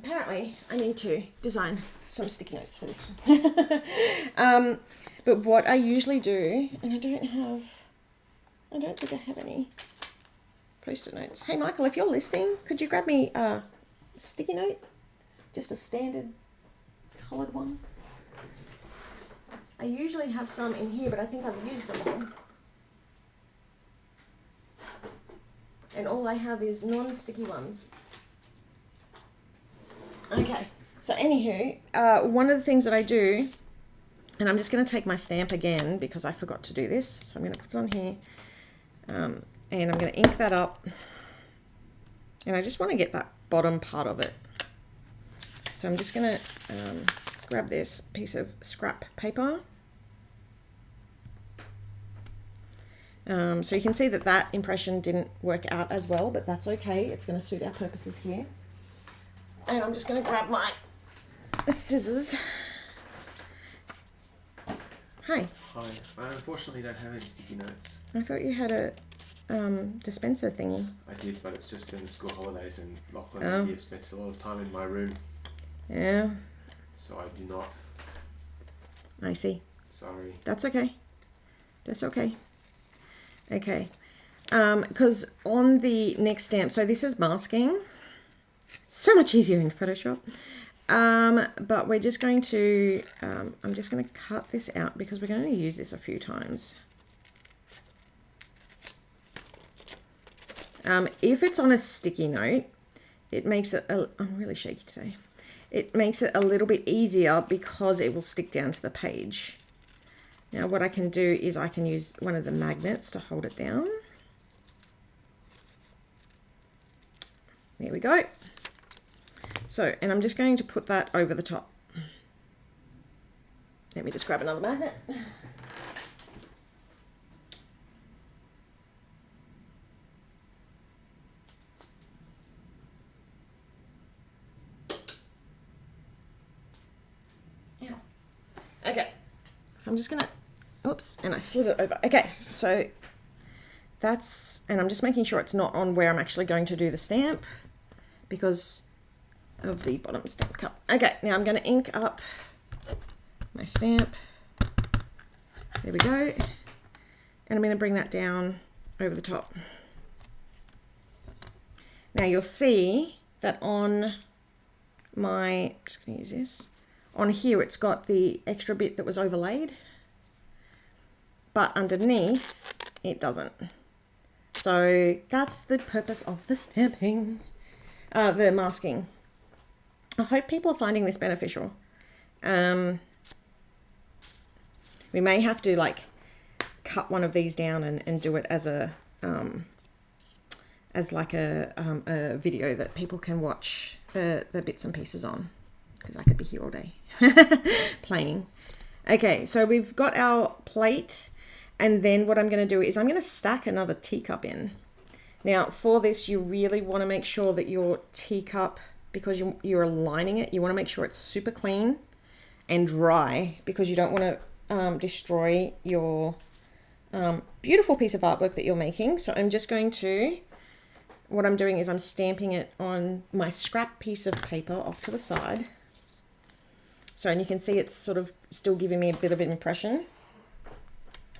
Apparently, I need to design some sticky notes for this. But what I usually do, and I don't think I have any post-it notes. Hey, Michael, if you're listening, could you grab me a sticky note? Just a standard coloured one. I usually have some in here, but I think I've used them all. And all I have is non-sticky ones. Okay, so anywho, one of the things that I do, and I'm just going to take my stamp again because I forgot to do this. So I'm going to put it on here, and I'm going to ink that up. And I just want to get that bottom part of it. So I'm just going to grab this piece of scrap paper. So you can see that that impression didn't work out as well, but that's okay. It's going to suit our purposes here. And I'm just going to grab my scissors Hi. Hi. I unfortunately don't have any sticky notes. I thought you had a dispenser thingy. I did, but it's just been the school holidays and Lachlan Oh. and he have spent a lot of time in my room, Yeah, so I do not. I see. Sorry. That's okay. That's okay. Okay. Because on the next stamp, so this is masking. It's so much easier in Photoshop. But we're just going to, I'm just going to cut this out because we're going to use this a few times. If it's on a sticky note, it makes it, I'm really shaky today. It makes it a little bit easier because it will stick down to the page. Now what I can do is I can use one of the magnets to hold it down. There we go. So, and I'm just going to put that over the top. Let me just grab another magnet. Okay, so I'm just gonna, oops, and I slid it over. Okay, so that's, and I'm just making sure it's not on where I'm actually going to do the stamp because of the bottom stamp cup. Okay, now I'm gonna ink up my stamp. There we go. And I'm gonna bring that down over the top. Now you'll see that on my, I'm just gonna use this. On here, it's got the extra bit that was overlaid, but underneath it doesn't. So that's the purpose of the stamping, the masking. I hope people are finding this beneficial. We may have to like cut one of these down and do it as a video that people can watch the bits and pieces on, because I could be here all day playing. Okay, so we've got our plate, and then what I'm going to do is I'm going to stack another teacup in. Now for this, you really want to make sure that your teacup, because you're aligning it, you want to make sure it's super clean and dry, because you don't want to destroy your beautiful piece of artwork that you're making. So I'm just going to, what I'm doing is I'm stamping it on my scrap piece of paper off to the side. So, and you can see it's sort of still giving me a bit of an impression.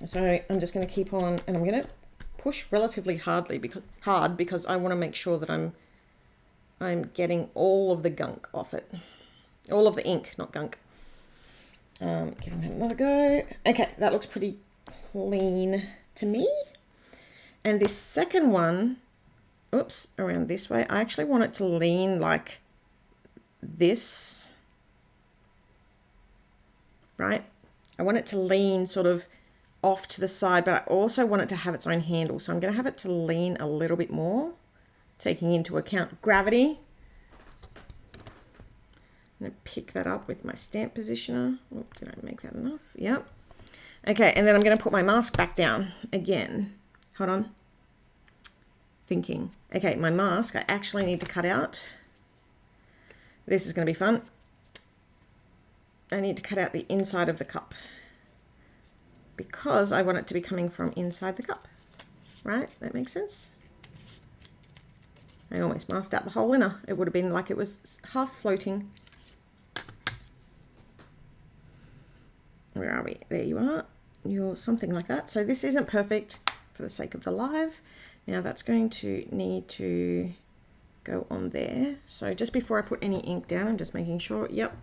So I'm just going to keep on, and I'm going to push relatively hard because I want to make sure that I'm getting all of the gunk off it. All of the ink, not gunk. Giving it another go. Okay, that looks pretty clean to me. And this second one, oops, around this way, I actually want it to lean like this. Right? I want it to lean sort of off to the side, but I also want it to have its own handle. So I'm going to have it to lean a little bit more, taking into account gravity. I'm going to pick that up with my stamp positioner. Oh, did I make that enough? Yep. Okay, and then I'm going to put my mask back down again. Hold on. Thinking. Okay, my mask I actually need to cut out. This is going to be fun. I need to cut out the inside of the cup because I want it to be coming from inside the cup. Right? That makes sense? I almost masked out the whole inner. It would have been like it was half floating. Where are we? There you are. You're something like that. So this isn't perfect for the sake of the live. Now that's going to need to go on there. So just before I put any ink down, I'm just making sure, yep.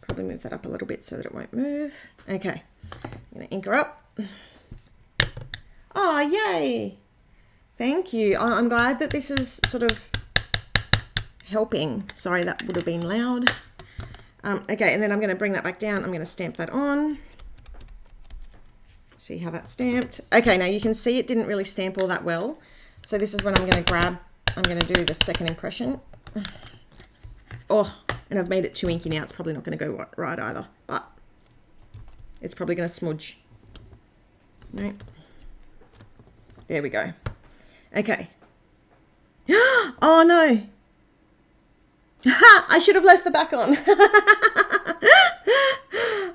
Probably move that up a little bit so that it won't move. Okay, I'm gonna ink her up. Oh, yay! Thank you. I'm glad that this is sort of helping. Sorry, that would have been loud. Okay, and then I'm gonna bring that back down. I'm gonna stamp that on. See how that's stamped. Okay, now you can see it didn't really stamp all that well. So this is when I'm gonna do the second impression. Oh. And I've made it too inky now. It's probably not going to go right either, but it's probably going to smudge. Right. There we go. Okay. Oh no. I should have left the back on.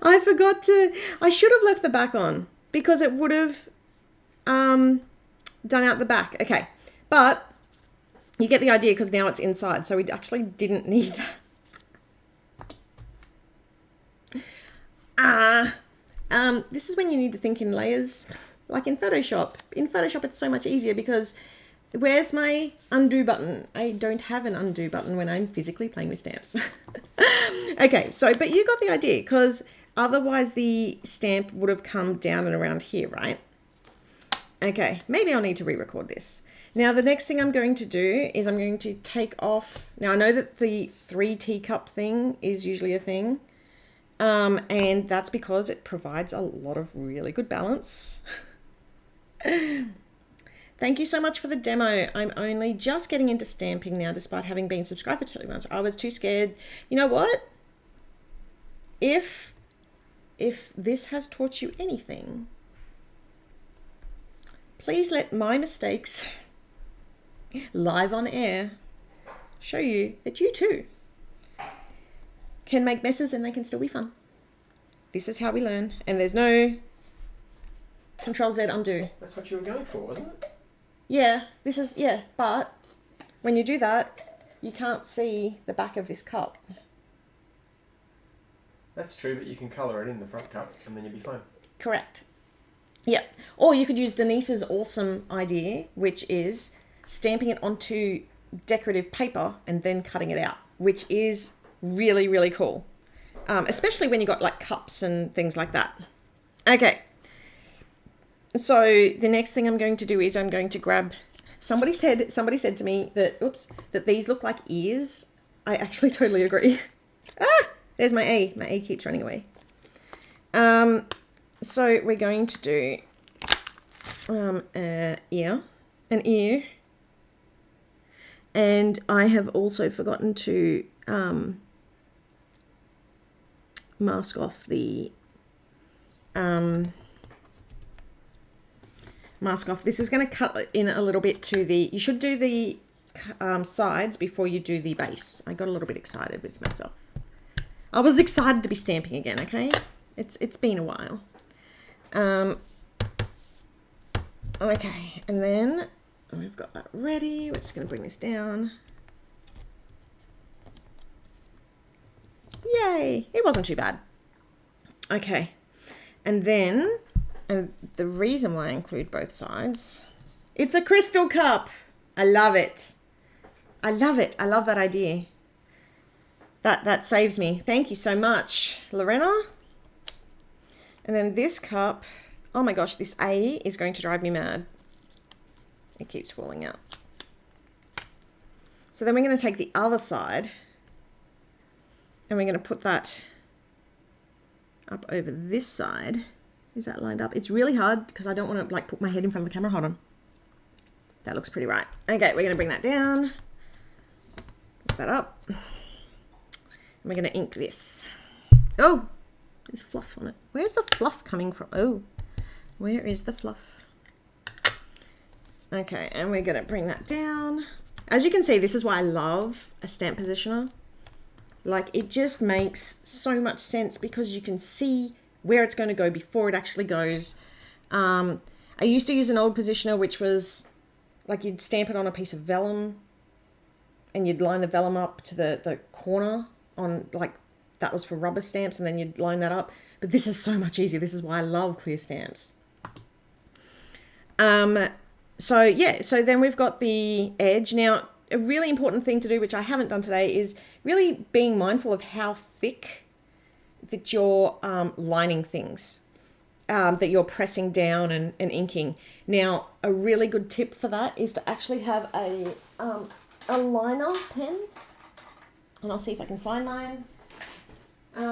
I forgot to, I should have left the back on because it would have done out the back. Okay, but you get the idea because now it's inside, so we actually didn't need that. This is when you need to think in layers, like in Photoshop. In Photoshop, it's so much easier because where's my undo button? I don't have an undo button when I'm physically playing with stamps. Okay, so, but you got the idea because otherwise the stamp would have come down and around here, right? Okay, maybe I'll need to re-record this. Now, the next thing I'm going to do is I'm going to take off. Now, I know that the 3 teacup thing is usually a thing. And that's because it provides a lot of really good balance. Thank you so much for the demo. I'm only just getting into stamping now, despite having been subscribed for 2 months. I was too scared. You know what? If this has taught you anything, please let my mistakes live on air show you that you too can make messes and they can still be fun. This is how we learn, and there's no Control Z undo. That's what you were going for, wasn't it? Yeah, this is, yeah, but when you do that, you can't see the back of this cup. That's true, but you can colour it in the front cup and then you'll be fine. Correct. Yep. Or you could use Denise's awesome idea, which is stamping it onto decorative paper and then cutting it out, which is really, really cool. Especially when you got like cups and things like that. Okay. So the next thing I'm going to do is I'm going to grab, somebody said to me that, that these look like ears. I actually totally agree. There's my A. My A keeps running away. So we're going to do an ear. And I have also forgotten to mask off the This is going to cut in a little bit to the, you should do the sides before you do the base. I got a little bit excited with myself. I was excited to be stamping again, okay? It's been a while. Okay, and then we've got that ready. We're just going to bring this down. Yay! It wasn't too bad. Okay, and then, and the reason why I include both sides, it's a crystal cup. I love it. I love it. I love that idea. That saves me. Thank you so much, Lorena. And then this cup, oh my gosh, this A is going to drive me mad. It keeps falling out. So then we're going to take the other side and we're going to put that up over this side. Is that lined up? It's really hard because I don't want to like put my head in front of the camera. Hold on. That looks pretty right. Okay, we're going to bring that down. Put that up. And we're going to ink this. Oh, there's fluff on it. Where's the fluff coming from? Oh, where is the fluff? Okay, and we're going to bring that down. As you can see, this is why I love a stamp positioner. Like, it just makes so much sense because you can see where it's going to go before it actually goes. I used to use an old positioner, which was like you'd stamp it on a piece of vellum and you'd line the vellum up to the corner on, like, that was for rubber stamps, and then you'd line that up. But this is so much easier. This is why I love clear stamps. So yeah, so then we've got the edge. Now, a really important thing to do, which I haven't done today, is really being mindful of how thick that you're lining things, that you're pressing down and inking. Now, a really good tip for that is to actually have a liner pen, and I'll see if I can find mine. Is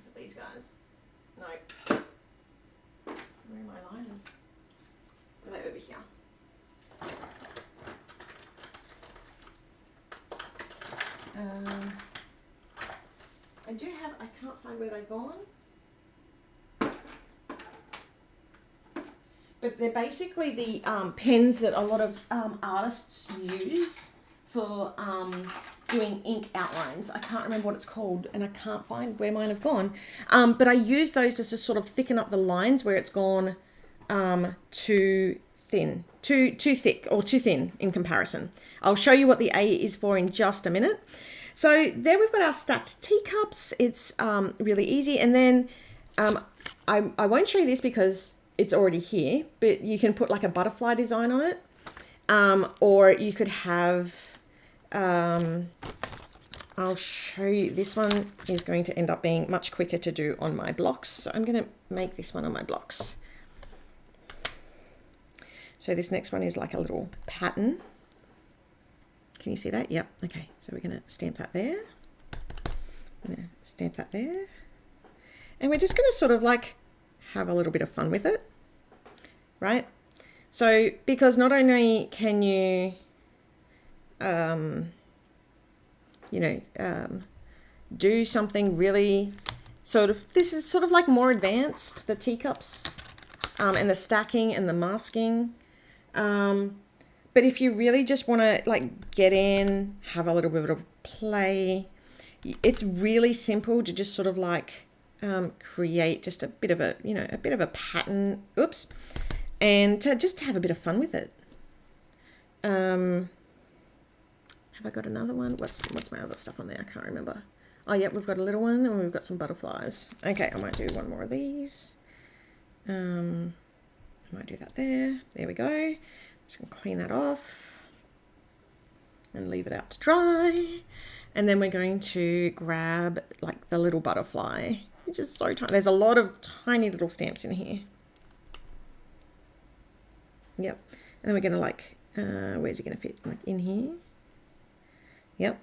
it these guys? No. Where are my liners? Are they over here? I do have, I can't find where they've gone. But they're basically the pens that a lot of artists use for doing ink outlines. I can't remember what it's called, and I can't find where mine have gone. But I use those to just sort of thicken up the lines where it's gone too thin, too thick or too thin in comparison. I'll show you what the A is for in just a minute. So there we've got our stacked teacups. It's really easy. And then I won't show you this because it's already here, but you can put like a butterfly design on it. Or you could have, I'll show you, this one is going to end up being much quicker to do on my blocks. So I'm going to make this one on my blocks. So this next one is like a little pattern. Can you see that? Yep. Okay. So we're going to stamp that there. I'm going to stamp that there. And we're just going to sort of like have a little bit of fun with it. Right? So, because not only can you, do something really sort of, this is sort of like more advanced, the teacups, and the stacking and the masking. But if you really just want to like get in, have a little bit of play, it's really simple to just sort of like create just a bit of a, a bit of a pattern. Oops. And to just have a bit of fun with it. Have I got another one? What's my other stuff on there? I can't remember. Oh, yeah, we've got a little one and we've got some butterflies. Okay, I might do one more of these. I might do that there. There we go. Just gonna clean that off and leave it out to dry. And then we're going to grab like the little butterfly, which is so tiny. There's a lot of tiny little stamps in here. Yep. And then we're going to like, where's it going to fit? Like in here. Yep.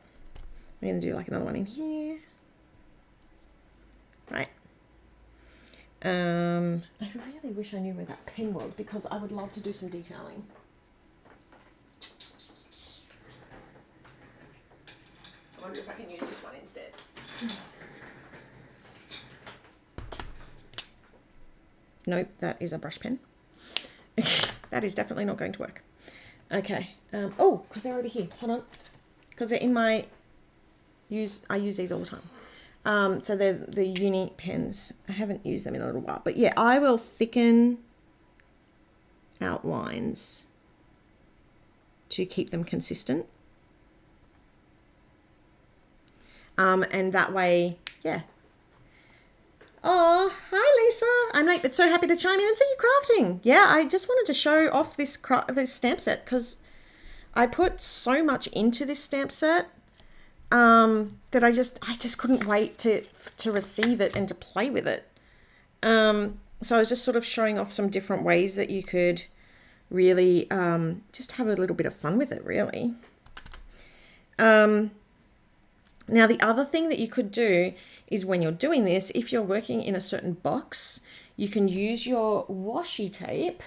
We're going to do like another one in here. Right. I really wish I knew where that pen was because I would love to do some detailing. I wonder if I can use this one instead. Nope, that is a brush pen. That is definitely not going to work. Okay. Oh, because they're over here. Hold on. Because they're in my I use these all the time. So they're the uni pens. I haven't used them in a little while. But yeah, I will thicken outlines to keep them consistent. And that way, yeah. Oh, hi Lisa. I'm like, but so happy to chime in and see you crafting. Yeah, I just wanted to show off this stamp set because I put so much into this stamp set that I just couldn't wait to receive it and to play with it. So I was just sort of showing off some different ways that you could really just have a little bit of fun with it, really. Now, the other thing that you could do is when you're doing this, if you're working in a certain box, you can use your washi tape.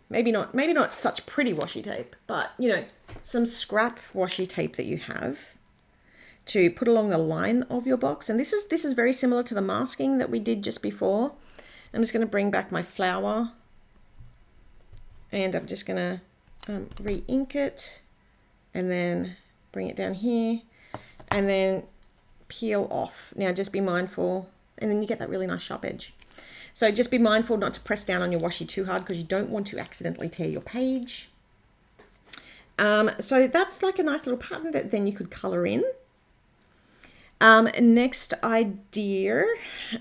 Maybe not such pretty washi tape, but, some scrap washi tape that you have to put along the line of your box. And this is very similar to the masking that we did just before. I'm just going to bring back my flower and I'm just going to re-ink it. And then bring it down here and then peel off. Now just be mindful, and then you get that really nice sharp edge. So just be mindful not to press down on your washi too hard because you don't want to accidentally tear your page. So that's like a nice little pattern that then you could color in. Next idea,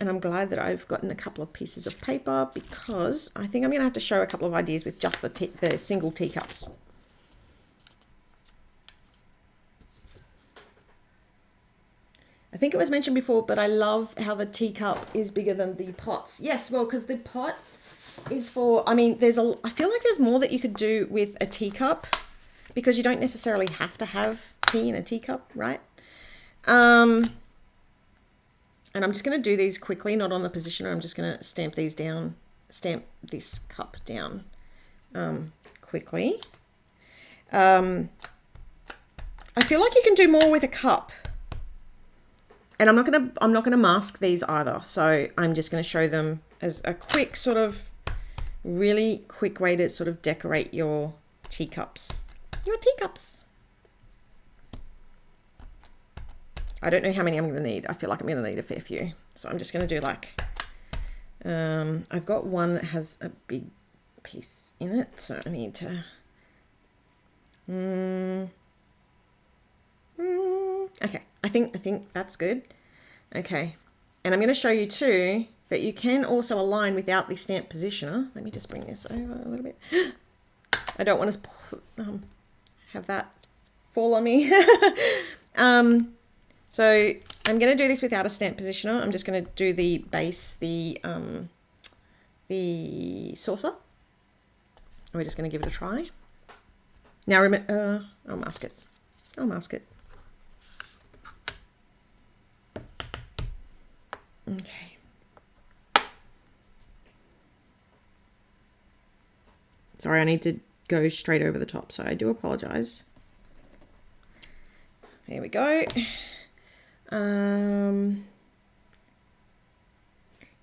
and I'm glad that I've gotten a couple of pieces of paper because I think I'm going to have to show a couple of ideas with just the single teacups. I think it was mentioned before, but I love how the teacup is bigger than the pots. Yes, well, because the pot is for, I feel like there's more that you could do with a teacup because you don't necessarily have to have tea in a teacup, right? And I'm just going to do these quickly, not on the positioner. I'm just going to stamp this cup down quickly. I feel like you can do more with a cup. And I'm not gonna mask these either. So I'm just gonna show them as a quick sort of really quick way to sort of decorate your teacups. Your teacups. I don't know how many I'm going to need. I feel like I'm going to need a fair few. So I'm just going to do like, I've got one that has a big piece in it. So I need to, okay. I think that's good. Okay. And I'm going to show you too that you can also align without the stamp positioner. Let me just bring this over a little bit. I don't want to have that fall on me. So I'm going to do this without a stamp positioner. I'm just going to do the base, the saucer. We're just going to give it a try. Now remember, I'll mask it. I'll mask it. Okay. Sorry, I need to go straight over the top, so I do apologize. There we go. You're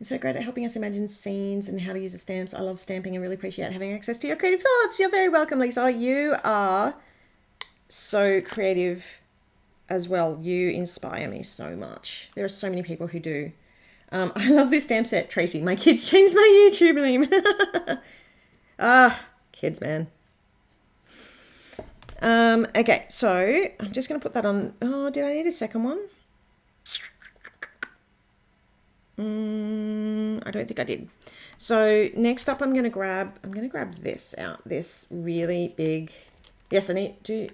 so great at helping us imagine scenes and how to use the stamps. I love stamping and really appreciate having access to your creative thoughts. You're very welcome, Lisa. You are so creative as well. You inspire me so much. There are so many people who do. I love this stamp set, Tracy. My kids changed my YouTube name. Kids, man. Okay, so I'm just going to put that on. Oh, did I need a second one? I don't think I did. So next up, I'm going to grab this out. This really big. Yes, I need to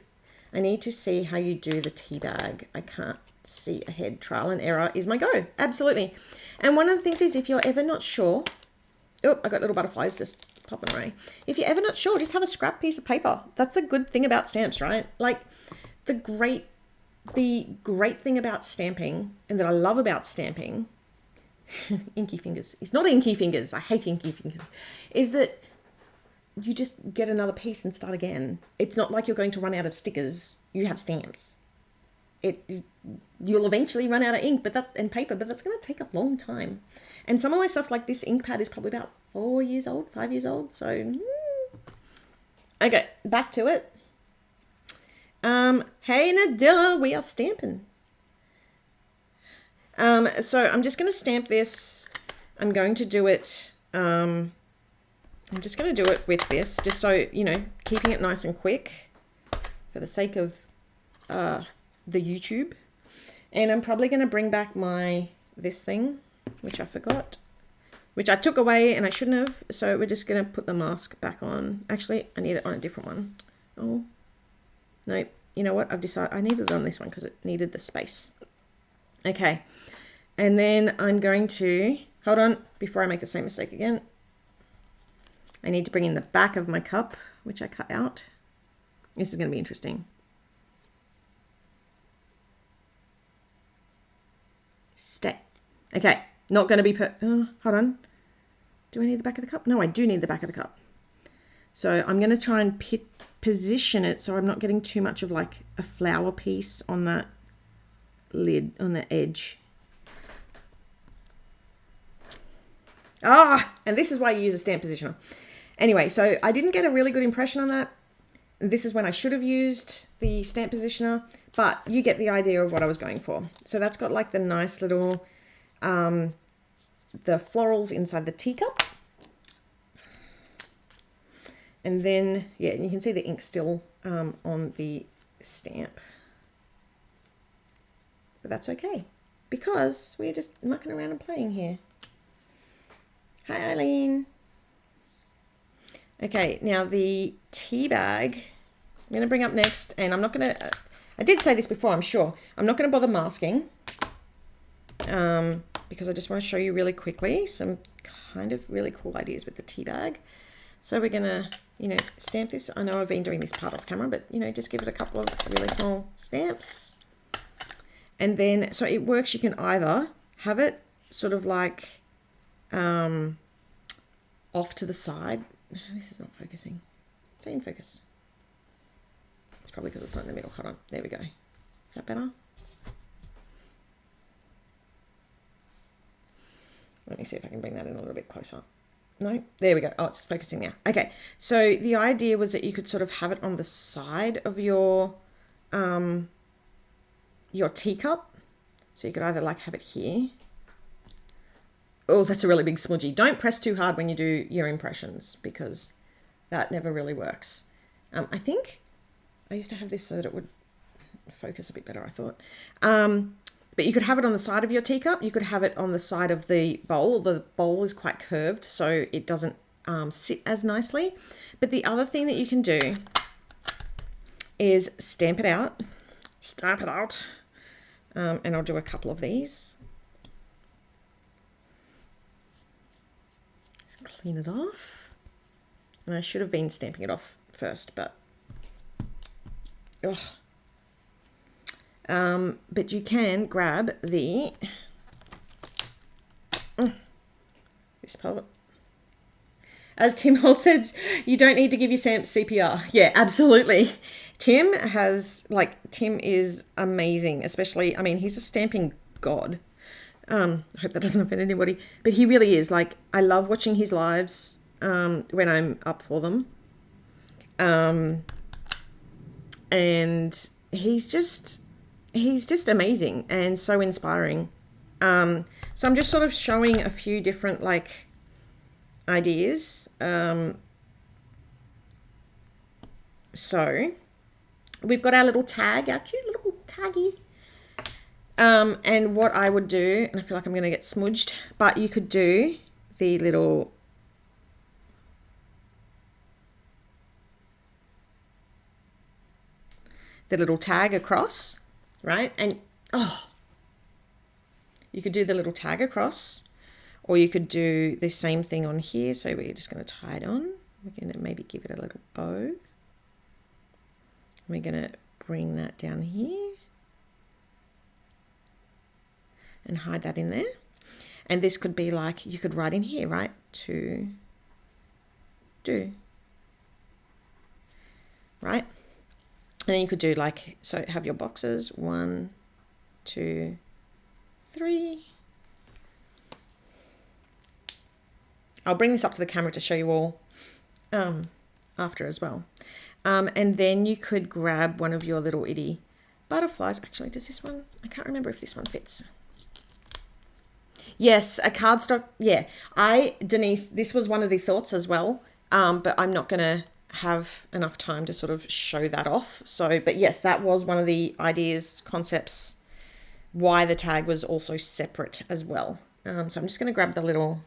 see how you do the tea bag. I can't see ahead. Trial and error is my go. Absolutely. And one of the things is, if you're ever not sure, oh, I got little butterflies just popping away. If you're ever not sure, just have a scrap piece of paper. That's a good thing about stamps, right? Like the great thing about stamping, and that I love about stamping, inky fingers. It's not inky fingers. I hate inky fingers. Is that you just get another piece and start again. It's not like you're going to run out of stickers. You have stamps. You'll eventually run out of ink, and paper, but that's going to take a long time. And some of my stuff, like this ink pad, is probably about 5 years old. So, okay, back to it. Hey Nadilla, we are stamping. So I'm just going to stamp this. I'm going to do it. I'm just going to do it with this, just so you know, keeping it nice and quick, for the sake of the YouTube. And I'm probably going to bring back this thing, which I forgot, which I took away and I shouldn't have. So we're just going to put the mask back on. Actually, I need it on a different one. Oh, no. You know what? I've decided I need it on this one because it needed the space. Okay. And then I'm going to, hold on, before I make the same mistake again. I need to bring in the back of my cup, which I cut out. This is going to be interesting. Stay. Okay, not going to be hold on. Do I need the back of the cup? No, I do need the back of the cup. So I'm going to try and position it so I'm not getting too much of like a flower piece on that lid, on the edge. And this is why you use a stamp positioner. Anyway, so I didn't get a really good impression on that. This is when I should have used the stamp positioner, but you get the idea of what I was going for. So that's got like the nice little, the florals inside the teacup. And then, yeah, you can see the ink still on the stamp. But that's okay, because we're just mucking around and playing here. Hi, Eileen. Okay, now the tea bag, I'm going to bring up next, and I'm not going to, I did say this before, I'm sure. I'm not going to bother masking, because I just want to show you really quickly some kind of really cool ideas with the tea bag. So we're going to, you know, stamp this. I know I've been doing this part off camera, but, you know, just give it a couple of really small stamps. And then, so it works, you can either have it sort of like off to the side. This is not focusing. Stay in focus. It's probably because it's not in the middle. Hold on. There we go. Is that better? Let me see if I can bring that in a little bit closer. No, there we go. Oh, it's focusing now. Okay, so the idea was that you could sort of have it on the side of your teacup. So you could either like have it here. Oh, that's a really big smudgy. Don't press too hard when you do your impressions because that never really works. I think I used to have this so that it would focus a bit better, I thought. But you could have it on the side of your teacup. You could have it on the side of the bowl. The bowl is quite curved, so it doesn't sit as nicely. But the other thing that you can do is stamp it out. Stamp it out. And I'll do a couple of these. Just clean it off. And I should have been stamping it off first, but... Ugh. But you can grab the this part. As Tim Holt says, you don't need to give your Sam CPR. Yeah, absolutely. Tim is amazing, especially, I mean, he's a stamping god. I hope that doesn't offend anybody, but he really is. Like, I love watching his lives when I'm up for them. And he's just amazing and so inspiring. So I'm just sort of showing a few different like ideas. So we've got our little tag, our cute little taggy. And what I would do, and I feel like I'm going to get smudged, but you could do the little tag across, right? And you could do the little tag across, or you could do the same thing on here. So we're just going to tie it on. We're going to maybe give it a little bow. We're going to bring that down here and hide that in there. And this could be like, you could write in here, right? To do, right? And then you could do like, so have your boxes, 1, 2, 3. I'll bring this up to the camera to show you all after as well. And then you could grab one of your little itty butterflies. Actually, does this one? I can't remember if this one fits. Yes, a cardstock. Yeah, Denise, this was one of the thoughts as well. But I'm not going to have enough time to sort of show that off. So, but yes, that was one of the ideas, concepts, why the tag was also separate as well. So I'm just going to grab the little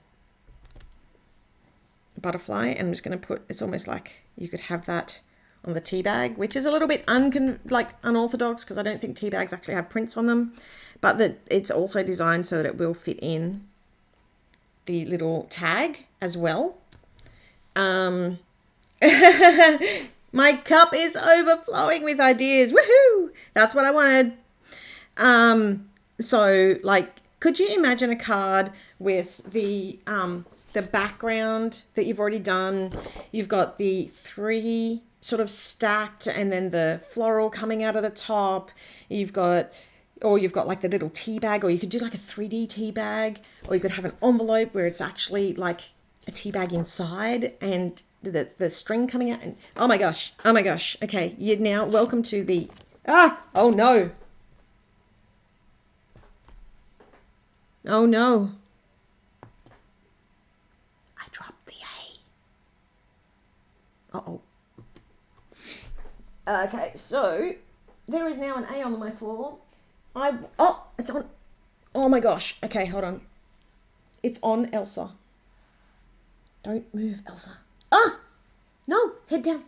butterfly and I'm just going to put, it's almost like you could have that on the tea bag, which is a little bit unorthodox because I don't think tea bags actually have prints on them, but that it's also designed so that it will fit in the little tag as well. My cup is overflowing with ideas. Woohoo! That's what I wanted. So like, could you imagine a card with the background that you've already done? You've got the 3 sort of stacked and then the floral coming out of the top. You've got like the little tea bag, or you could do like a 3D tea bag, or you could have an envelope where it's actually like a tea bag inside and the string coming out. And oh my gosh. Okay, you're now welcome to the oh no. I dropped the A. Uh-oh. Okay, so there is now an A on my floor. It's on. Oh my gosh. Okay, hold on. It's on Elsa. Don't move, Elsa. No, head down.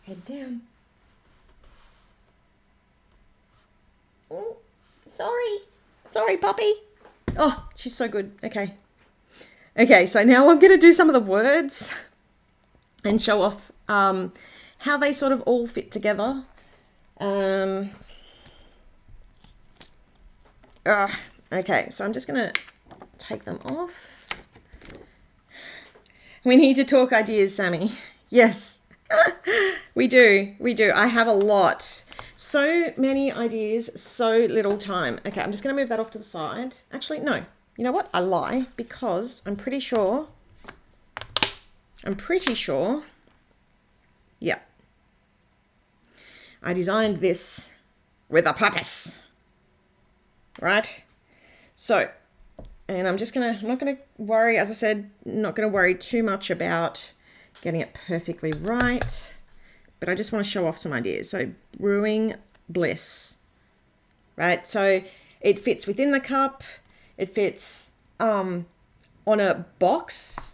Head down. Oh, sorry, puppy. Oh, she's so good. Okay, so now I'm going to do some of the words and show off how they sort of all fit together. Okay, so I'm just going to take them off. We need to talk ideas, Sammy. Yes, we do. I have a lot. So many ideas, so little time. Okay, I'm just going to move that off to the side. Actually, no. You know what? I lie because I'm pretty sure I'm pretty sure. Yeah. I designed this with a purpose. Right? So, and I'm not gonna worry, as I said, not gonna worry too much about getting it perfectly right, but I just want to show off some ideas. So brewing bliss, right? So it fits within the cup. It fits on a box.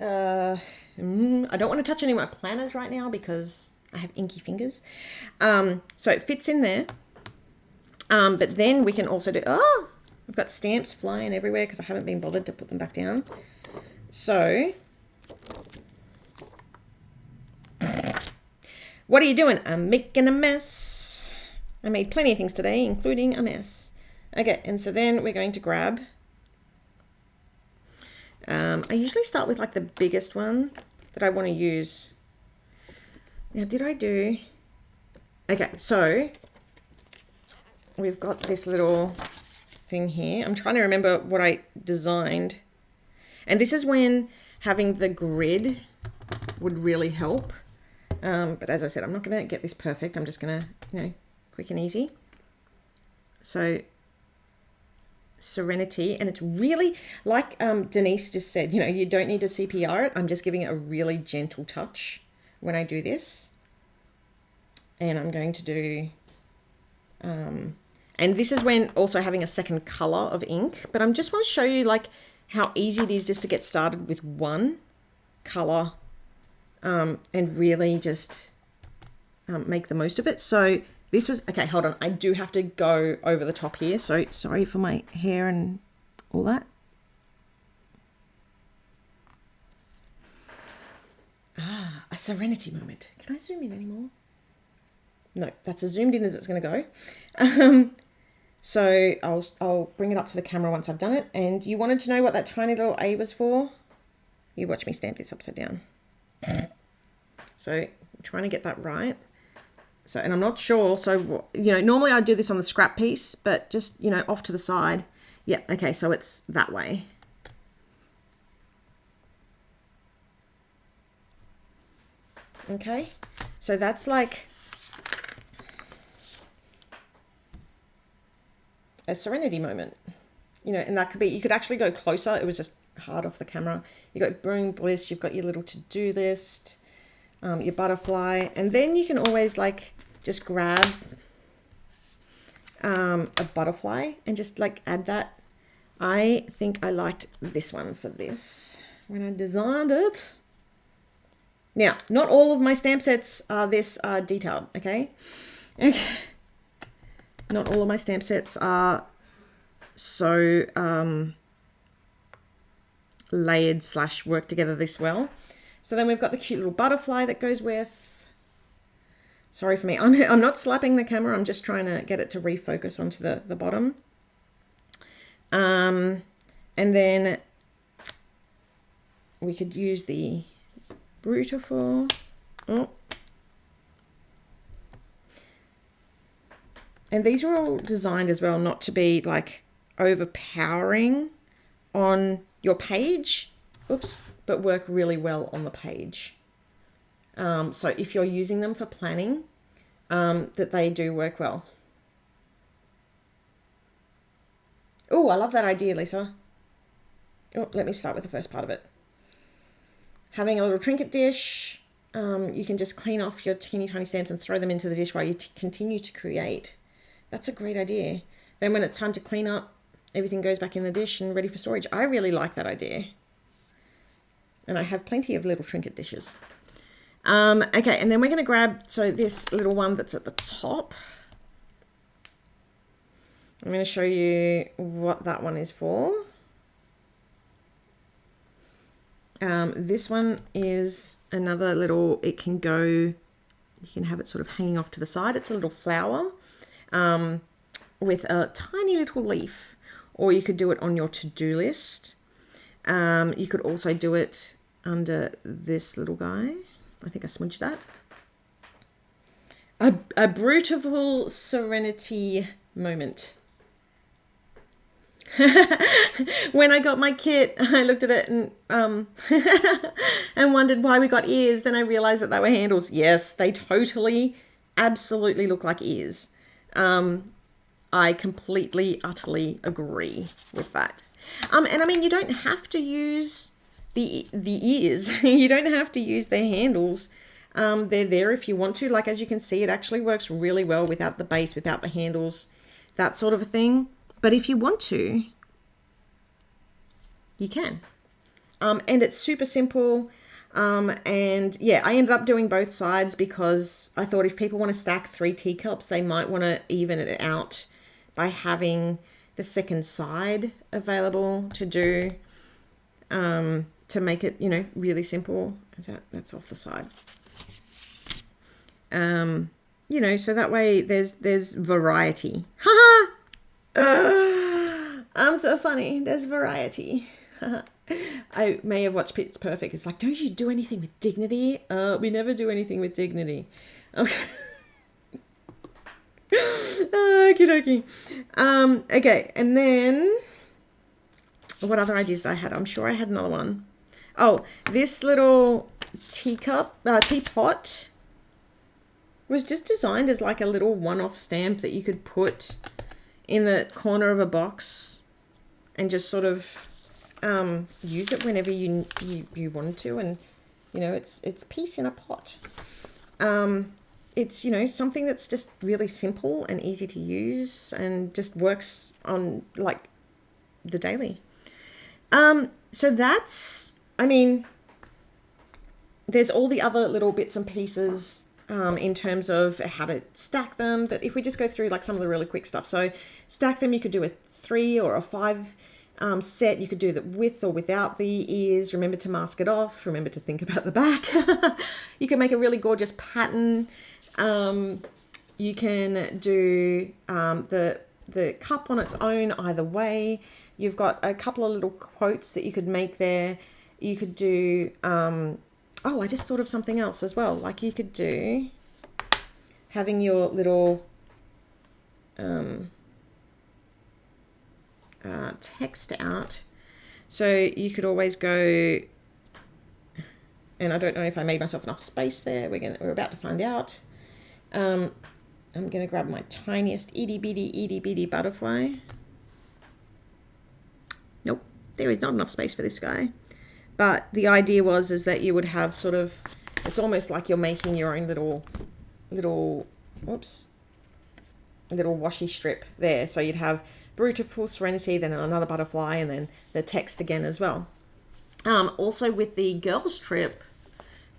I don't want to touch any of my planners right now because I have inky fingers. So it fits in there. But then we can also do, I've got stamps flying everywhere because I haven't been bothered to put them back down. So, what are you doing? I'm making a mess. I made plenty of things today, including a mess. Okay, and so then we're going to grab, I usually start with like the biggest one that I want to use. Now, did I do, okay, so we've got this little thing here. I'm trying to remember what I designed. And this is when having the grid would really help. But as I said, I'm not going to get this perfect. I'm just going to, quick and easy. So Serenity. And it's really, like Denise just said, you don't need to CPR it. I'm just giving it a really gentle touch when I do this. And I'm going to do... and this is when also having a second color of ink, but I just want to show you like how easy it is just to get started with one color and really just make the most of it. So this was, okay, hold on. I do have to go over the top here. So sorry for my hair and all that. A serenity moment. Can I zoom in anymore? No, that's as zoomed in as it's going to go. So I'll bring it up to the camera once I've done it. And you wanted to know what that tiny little A was for? You watch me stamp this upside down. So I'm trying to get that right. So, and I'm not sure. So, normally I do this on the scrap piece, but just, off to the side. Yeah, okay, so it's that way. Okay, so that's like a serenity moment, and that could be, you could actually go closer. It was just hard off the camera. You got brewing bliss, you've got your little to-do list, your butterfly, and then you can always like just grab a butterfly and just like add that. I think I liked this one for this when I designed it. Now, not all of my stamp sets are this detailed, okay? Not all of my stamp sets are so layered / work together this well. So then we've got the cute little butterfly that goes with. Sorry for me. I'm not slapping the camera. I'm just trying to get it to refocus onto the bottom. And then we could use the Beautiful. Oh. And these are all designed as well not to be like overpowering on your page. Oops, but work really well on the page. So if you're using them for planning, that they do work well. Oh, I love that idea, Lisa. Oh, let me start with the first part of it. Having a little trinket dish, you can just clean off your teeny tiny stamps and throw them into the dish while you continue to create. That's a great idea. Then when it's time to clean up, everything goes back in the dish and ready for storage. I really like that idea. And I have plenty of little trinket dishes. Okay, and then we're going to grab, so this little one that's at the top. I'm going to show you what that one is for. This one is another little, it can go, you can have it sort of hanging off to the side. It's a little flower with a tiny little leaf, or you could do it on your to-do list. You could also do it under this little guy. I think I smudged that. A beautiful serenity moment. When I got my kit, I looked at it and and wondered why we got ears. Then I realized that they were handles. Yes, they totally, absolutely look like ears. I completely, utterly agree with that. And I mean, you don't have to use the ears. You don't have to use their handles. They're there if you want to. Like, as you can see, it actually works really well without the base, without the handles, that sort of a thing. But if you want to, you can. And it's super simple. And yeah, I ended up doing both sides because I thought if people want to stack 3 teacups, they might want to even it out by having the second side available to do, to make it, you know, really simple. That's off the side. You know, so that way there's variety. Haha! I'm so funny. There's variety. I may have watched Pitch Perfect. It's like, don't you do anything with dignity? We never do anything with dignity. Okay. Okie dokie. Okay, and then what other ideas I had? I'm sure I had another one. Oh, this little teapot was just designed as like a little one-off stamp that you could put in the corner of a box and just sort of use it whenever you wanted to. And you know, it's peace in a pot. It's, you know, something that's just really simple and easy to use and just works on like the daily. So that's, I mean, there's all the other little bits and pieces in terms of how to stack them. But if we just go through like some of the really quick stuff. So stack them, you could do a 3 or a 5 set. You could do that with or without the ears. Remember to mask it off. Remember to think about the back. You can make a really gorgeous pattern. You can do the cup on its own either way. You've got a couple of little quotes that you could make there. You could do, oh, I just thought of something else as well. Like you could do having your little text out. So you could always go, and I don't know if I made myself enough space there. We're about to find out. I'm going to grab my tiniest itty bitty butterfly. Nope, there is not enough space for this guy. But the idea is that you would have sort of, it's almost like you're making your own little washi strip there. So you'd have Beautiful Serenity, then another butterfly, and then the text again as well. Also with the girls trip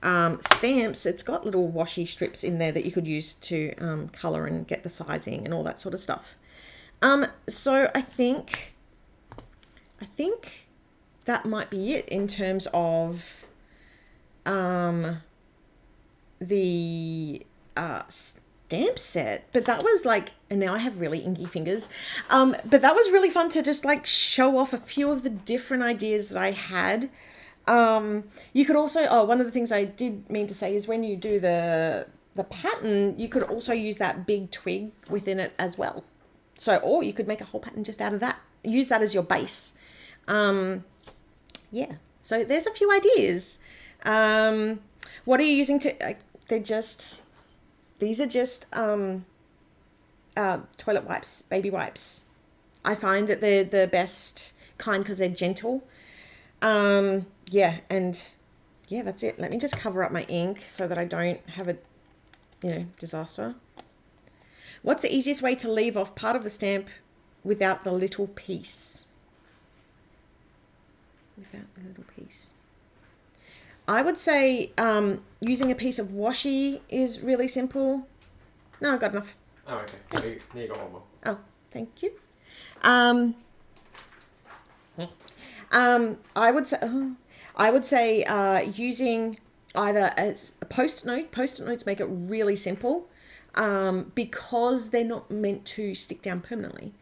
stamps, it's got little washi strips in there that you could use to color and get the sizing and all that sort of stuff. So I think that might be it in terms of the stamp set. But that was like, and now I have really inky fingers, but that was really fun to just like show off a few of the different ideas that I had. You could also, one of the things I did mean to say is when you do the pattern, you could also use that big twig within it as well. So, or you could make a whole pattern just out of that. Use that as your base. Yeah. So there's a few ideas. What are you using to, these are just toilet wipes, baby wipes. I find that they're the best kind because they're gentle. Yeah, and yeah, that's it. Let me just cover up my ink so that I don't have a, disaster. What's the easiest way to leave off part of the stamp without the little piece? Without the little piece. I would say using a piece of washi is really simple. No, I've got enough. Oh, okay. You got one more. Oh, thank you. I would say using either as a Post-it note. Post-it notes make it really simple because they're not meant to stick down permanently.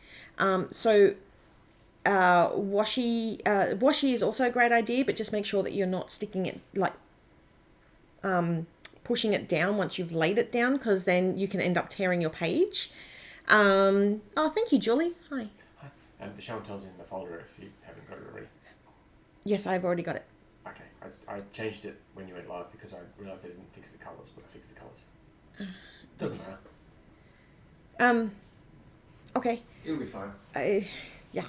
Washi is also a great idea, but just make sure that you're not sticking it like pushing it down once you've laid it down, because then you can end up tearing your page. Oh, thank you, Julie. Hi. And the show and tell's in the folder if you haven't got it already. Yes, I've already got it. Okay, I changed it when you went live because I realised I didn't fix the colours, but I fixed the colours. Doesn't matter. Okay. It'll be fine. Yeah.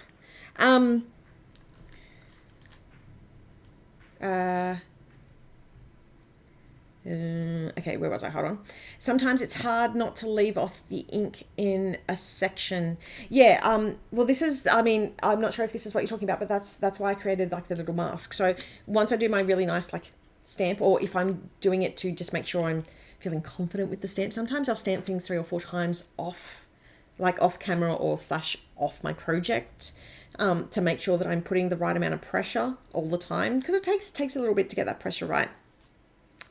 Okay, where was I? Hold on. Sometimes it's hard not to leave off the ink in a section. Yeah, well, this is, I mean, I'm not sure if this is what you're talking about, but that's why I created like the little mask. So once I do my really nice like stamp, or if I'm doing it to just make sure I'm feeling confident with the stamp, sometimes I'll stamp things 3 or 4 times off camera or / off my project, to make sure that I'm putting the right amount of pressure all the time, because it takes a little bit to get that pressure right.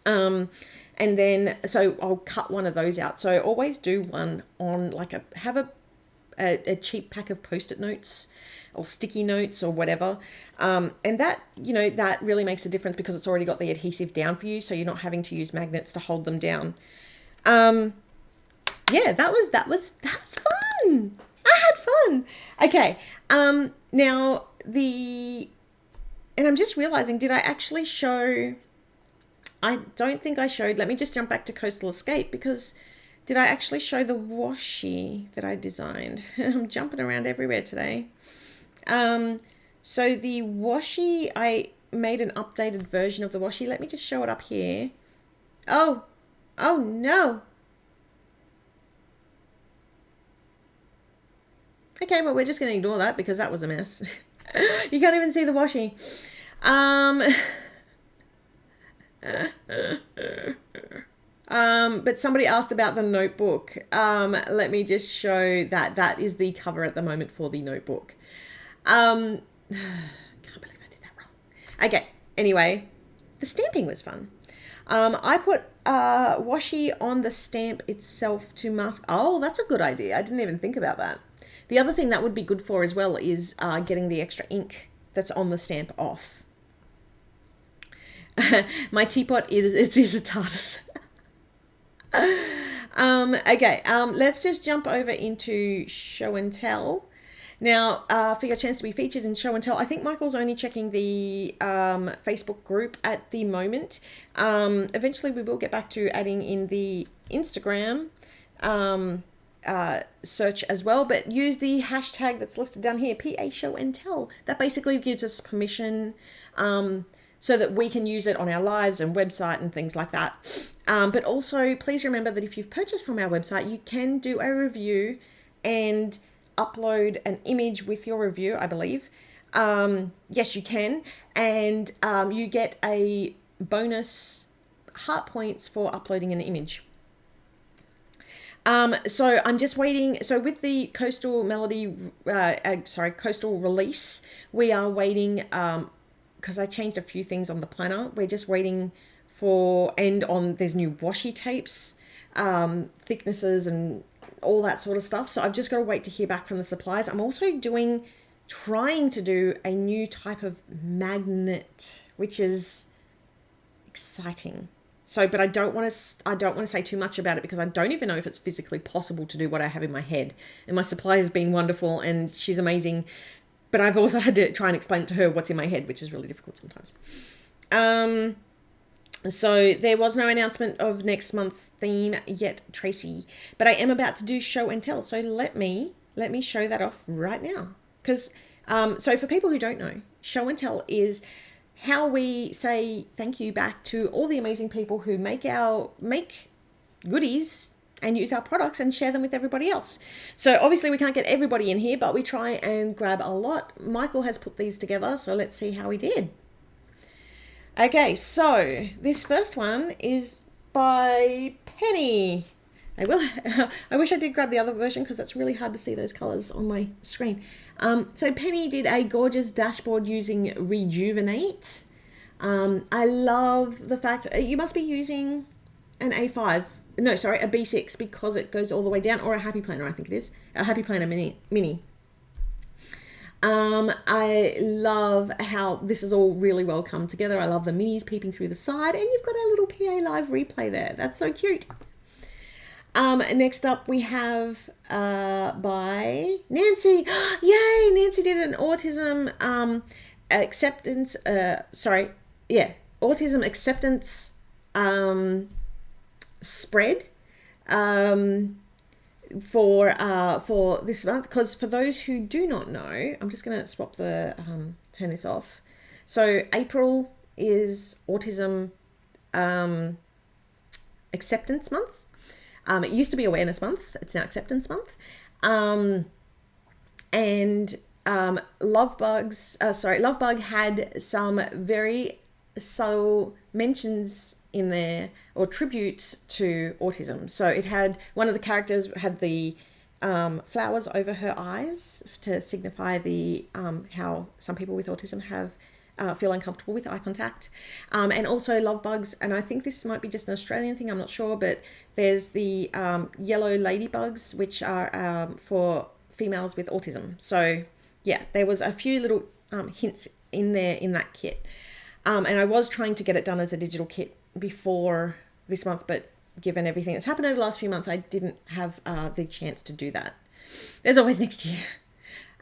And then, so I'll cut one of those out. So always do one on like have a cheap pack of Post-it notes or sticky notes or whatever. And that, that really makes a difference because it's already got the adhesive down for you. So you're not having to use magnets to hold them down. Yeah, that was fun. I had fun. Okay. Now and I'm just realizing, did I actually show, I don't think I showed, let me just jump back to Coastal Escape, because did I actually show the washi that I designed? I'm jumping around everywhere today. So the washi, I made an updated version of the washi. Let me just show it up here. Oh no. Okay, well, we're just going to ignore that because that was a mess. You can't even see the washi. But somebody asked about the notebook. Let me just show that is the cover at the moment for the notebook. Can't believe I did that wrong. Okay, anyway, the stamping was fun. I put washi on the stamp itself to mask. Oh, that's a good idea. I didn't even think about that. The other thing that would be good for as well is getting the extra ink that's on the stamp off. My teapot is a TARDIS. Okay, let's just jump over into show and tell. Now, for your chance to be featured in show and tell, I think Michael's only checking the Facebook group at the moment. Eventually, we will get back to adding in the Instagram search as well, but use the hashtag that's listed down here, PA Show and Tell. That basically gives us permission so that we can use it on our lives and website and things like that. But also, please remember that if you've purchased from our website, you can do a review and upload an image with your review, I believe. Yes, you can. And you get a bonus heart points for uploading an image. So I'm just waiting. So with the Coastal release, we are waiting, because I changed a few things on the planner. We're just waiting for, there's new washi tapes, thicknesses and all that sort of stuff. So I've just got to wait to hear back from the suppliers. I'm also trying to do a new type of magnet, which is exciting. So, but I don't want to say too much about it because I don't even know if it's physically possible to do what I have in my head. And my supplier has been wonderful and she's amazing. But I've also had to try and explain to her what's in my head, which is really difficult sometimes. So there was no announcement of next month's theme yet, Tracy. But I am about to do show and tell. So let me show that off right now. Because, so for people who don't know, show and tell is how we say thank you back to all the amazing people who make goodies and use our products and share them with everybody else. So obviously we can't get everybody in here, but we try and grab a lot. Michael has put these together, so let's see how he did. Okay, so this first one is by Penny. I wish I did grab the other version because it's really hard to see those colors on my screen. So Penny did a gorgeous dashboard using Rejuvenate. I love the fact you must be using an A5. No, sorry, a B6 because it goes all the way down, or a Happy Planner, I think it is. A Happy Planner Mini. I love how this is all really well come together. I love the minis peeping through the side, and you've got a little PA Live replay there. That's so cute. Next up we have by Nancy. Yay! Nancy did an autism acceptance. Autism acceptance spread for this month. Because for those who do not know, I'm just going to swap the turn this off. So April is Autism Acceptance Month. It used to be Awareness Month. It's now Acceptance Month. Lovebug had some very subtle mentions in there, or tributes to autism. So it had, one of the characters had the flowers over her eyes to signify the how some people with autism have feel uncomfortable with eye contact, and also love bugs. And I think this might be just an Australian thing, I'm not sure, but there's the yellow ladybugs, which are for females with autism. So yeah, there was a few little hints in there in that kit, and I was trying to get it done as a digital kit before this month, but given everything that's happened over the last few months, I didn't have the chance to do that. There's always next year.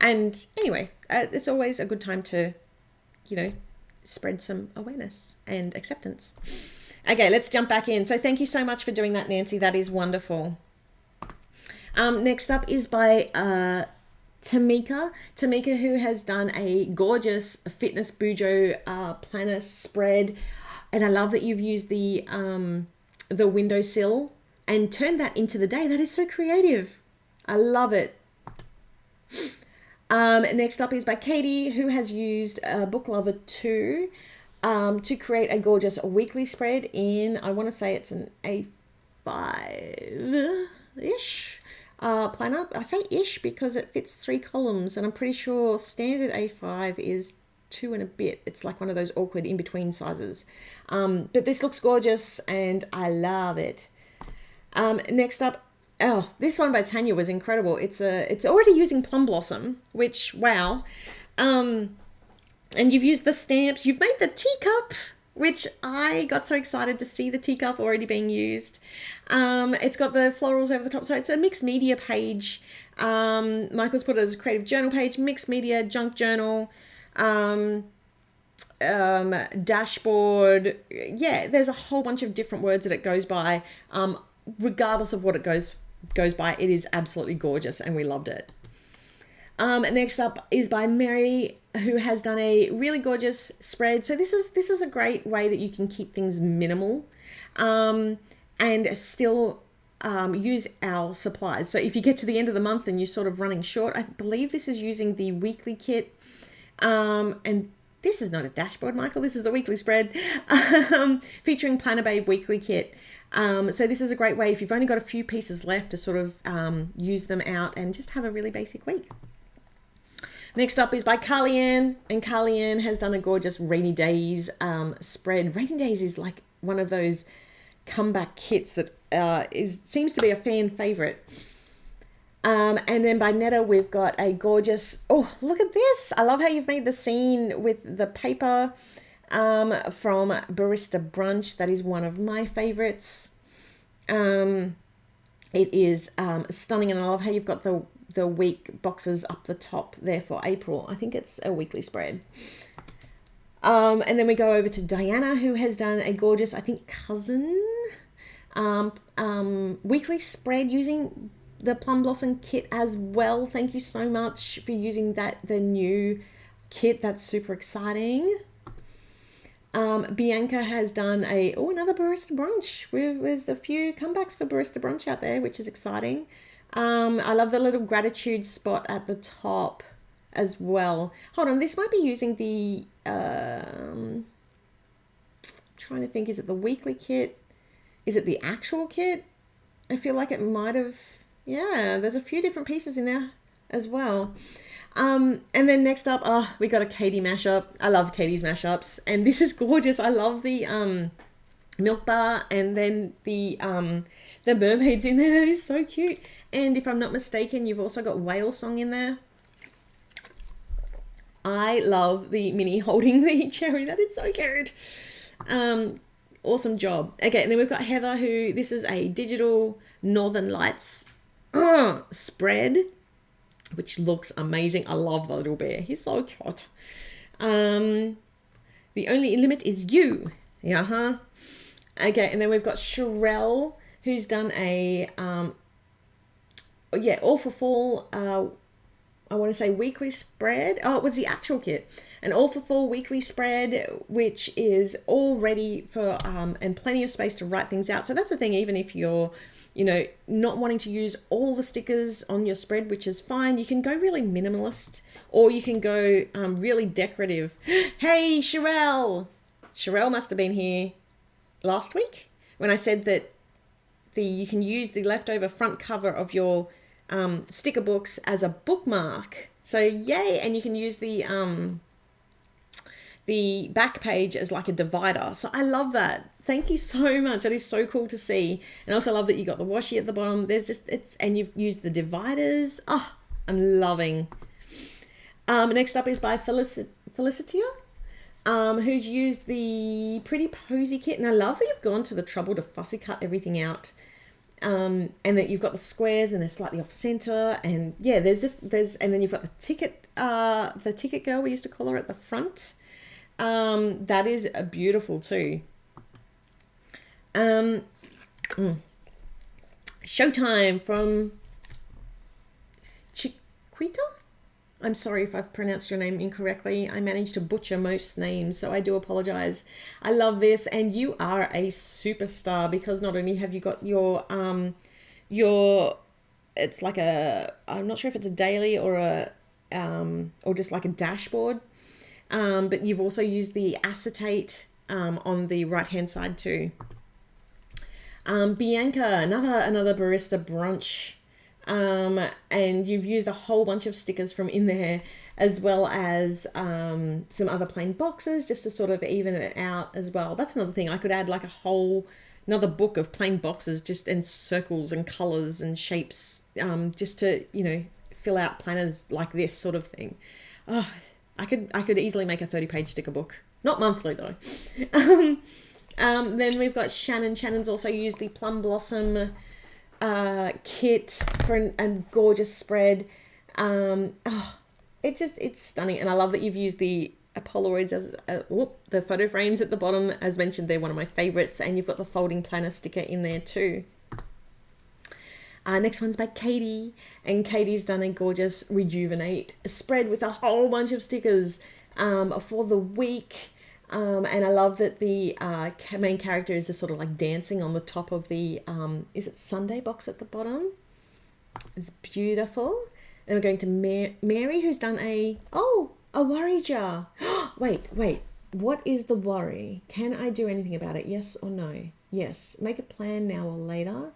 And anyway, it's always a good time to, you know, spread some awareness and acceptance. Okay, let's jump back in. So thank you so much for doing that, Nancy. That is wonderful. Next up is by Tamika. Tamika, who has done a gorgeous Fitness Bujo planner spread. And I love that you've used the windowsill and turned that into the day. That is so creative. I love it. Next up is by Katie, who has used Book Lover 2 to create a gorgeous weekly spread in, I want to say it's an A5-ish planner. I say ish because it fits 3 columns, and I'm pretty sure standard A5 is 2 and a bit. It's like one of those awkward in-between sizes. But this looks gorgeous and I love it. Next up, oh, this one by Tanya was incredible. It's already using Plum Blossom, which, wow. And you've used the stamps. You've made the teacup, which I got so excited to see the teacup already being used. It's got the florals over the top. So it's a mixed media page. Michael's put it as a creative journal page, mixed media, junk journal, dashboard. Yeah, there's a whole bunch of different words that it goes by. Regardless of what it goes by, it is absolutely gorgeous and we loved it. Next up is by Mary, who has done a really gorgeous spread. So this is a great way that you can keep things minimal and still use our supplies. So if you get to the end of the month and you're sort of running short, I believe this is using the weekly kit, and this is not a dashboard, Michael, this is a weekly spread featuring Planner Babe weekly kit. So this is a great way if you've only got a few pieces left to sort of use them out and just have a really basic week. Next up is by Carly Ann, and Carly Ann has done a gorgeous Rainy Days spread. Rainy Days is like one of those comeback kits that seems to be a fan favorite. And then by Netta, we've got a gorgeous, oh, look at this. I love how you've made the scene with the paper from Barista Brunch. That is one of my favorites. It is stunning, and I love how you've got the week boxes up the top there for April. I think it's a weekly spread. And then we go over to Diana, who has done a gorgeous, I think, cousin weekly spread using the Plum Blossom kit as well. Thank you so much for using the new kit. That's super exciting. Bianca has done another Barista Brunch. There's a few comebacks for Barista Brunch out there, which is exciting. I love the little gratitude spot at the top as well. Hold on, this might be using the, trying to think, is it the weekly kit? Is it the actual kit? I feel like it might have, yeah, there's a few different pieces in there as well. And then next up, we got a Katie mashup. I love Katie's mashups, and this is gorgeous. I love the milk bar, and then the mermaids in there. That is so cute. And if I'm not mistaken, you've also got Whale Song in there. I love the Minnie holding the cherry. That is so cute. Awesome job. Okay, and then we've got Heather, who, this is a digital Northern Lights spread, which looks amazing. I love the little bear. He's so cute. The only limit is you. Yeah. Okay, and then we've got Sherelle, who's done a all for fall. I want to say weekly spread. Oh, it was the actual kit. An all for fall weekly spread, which is all ready for and plenty of space to write things out. So that's the thing. Even if you're not wanting to use all the stickers on your spread, which is fine, you can go really minimalist, or you can go really decorative. Hey, Sherelle must have been here last week when I said that you can use the leftover front cover of your sticker books as a bookmark. So yay! And you can use the back page as like a divider. So I love that. Thank you so much. That is so cool to see. And I also love that you got the washi at the bottom. And you've used the dividers. Oh, I'm loving. Next up is by Felicitia, who's used the Pretty Posy kit. And I love that you've gone to the trouble to fussy cut everything out. And that you've got the squares and they're slightly off center. And yeah, and then you've got the ticket girl, we used to call her, at the front. That is beautiful too. Showtime from Chiquita. I'm sorry if I've pronounced your name incorrectly. I managed to butcher most names, so I do apologize. I love this, and you are a superstar because not only have you got your it's like I'm not sure if it's a daily or just like a dashboard, but you've also used the acetate on the right hand side too. Bianca, another barista brunch. And you've used a whole bunch of stickers from in there, as well as some other plain boxes just to sort of even it out as well. That's another thing. I could add like another book of plain boxes just in circles and colors and shapes, just to, fill out planners like this sort of thing. Oh, I could easily make a 30-page sticker book. Not monthly though. Then we've got Shannon. Shannon's also used the Plum Blossom kit for a gorgeous spread. It's stunning, and I love that you've used the Polaroids as the photo frames at the bottom. As mentioned, they're one of my favorites, and you've got the folding planner sticker in there too. Next one's by Katie, and Katie's done a gorgeous Rejuvenate spread with a whole bunch of stickers for the week. And I love that the main character is just sort of like dancing on the top of the, is it Sunday box at the bottom? It's beautiful. Then we're going to Mary, who's done a worry jar. Wait, what is the worry? Can I do anything about it? Yes or no? Yes. Make a plan now or later.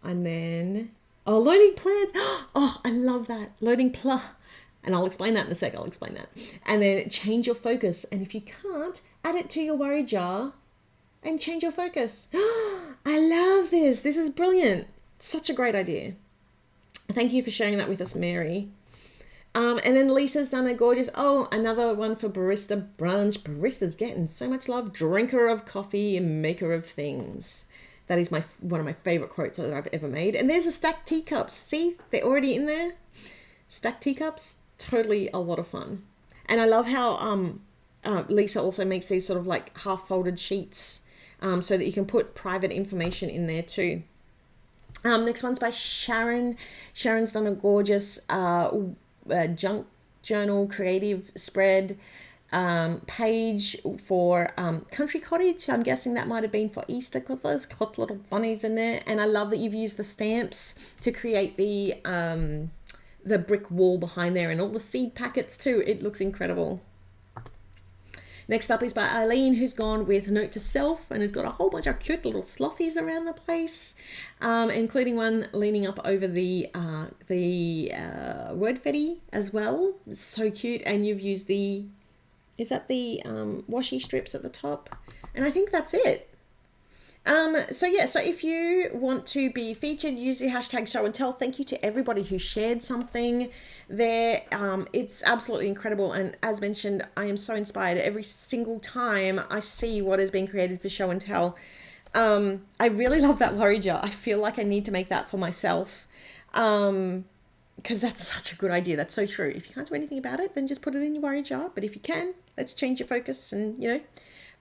And then, loading plans. Oh, I love that. Loading plan. And I'll explain that in a sec. And then change your focus. And if you can't, add it to your worry jar and change your focus. I love this. This is brilliant. Such a great idea. Thank you for sharing that with us, Mary. And then Lisa's done a gorgeous, another one for Barista Brunch. Barista's getting so much love. Drinker of coffee and maker of things. That is one of my favorite quotes that I've ever made. And there's a stacked teacups. See, they're already in there. Stacked teacups. Totally a lot of fun. And I love how Lisa also makes these sort of like half folded sheets so that you can put private information in there too. Next one's by Sharon. Sharon's done a gorgeous junk journal creative spread page for Country Cottage. I'm guessing that might have been for Easter because there's got little bunnies in there. And I love that you've used the stamps to create the brick wall behind there and all the seed packets too. It looks incredible. Next up is by Eileen, who's gone with Note to Self and has got a whole bunch of cute little slothies around the place, including one leaning up over the word fetty as well. It's so cute. And you've used is that the washi strips at the top? And I think that's it. So if you want to be featured, use the hashtag show and tell. Thank you to everybody who shared something there. It's absolutely incredible. And as mentioned, I am so inspired every single time I see what is being created for show and tell. I really love that worry jar. I feel like I need to make that for myself. Because that's such a good idea. That's so true. If you can't do anything about it, then just put it in your worry jar. But if you can, let's change your focus and,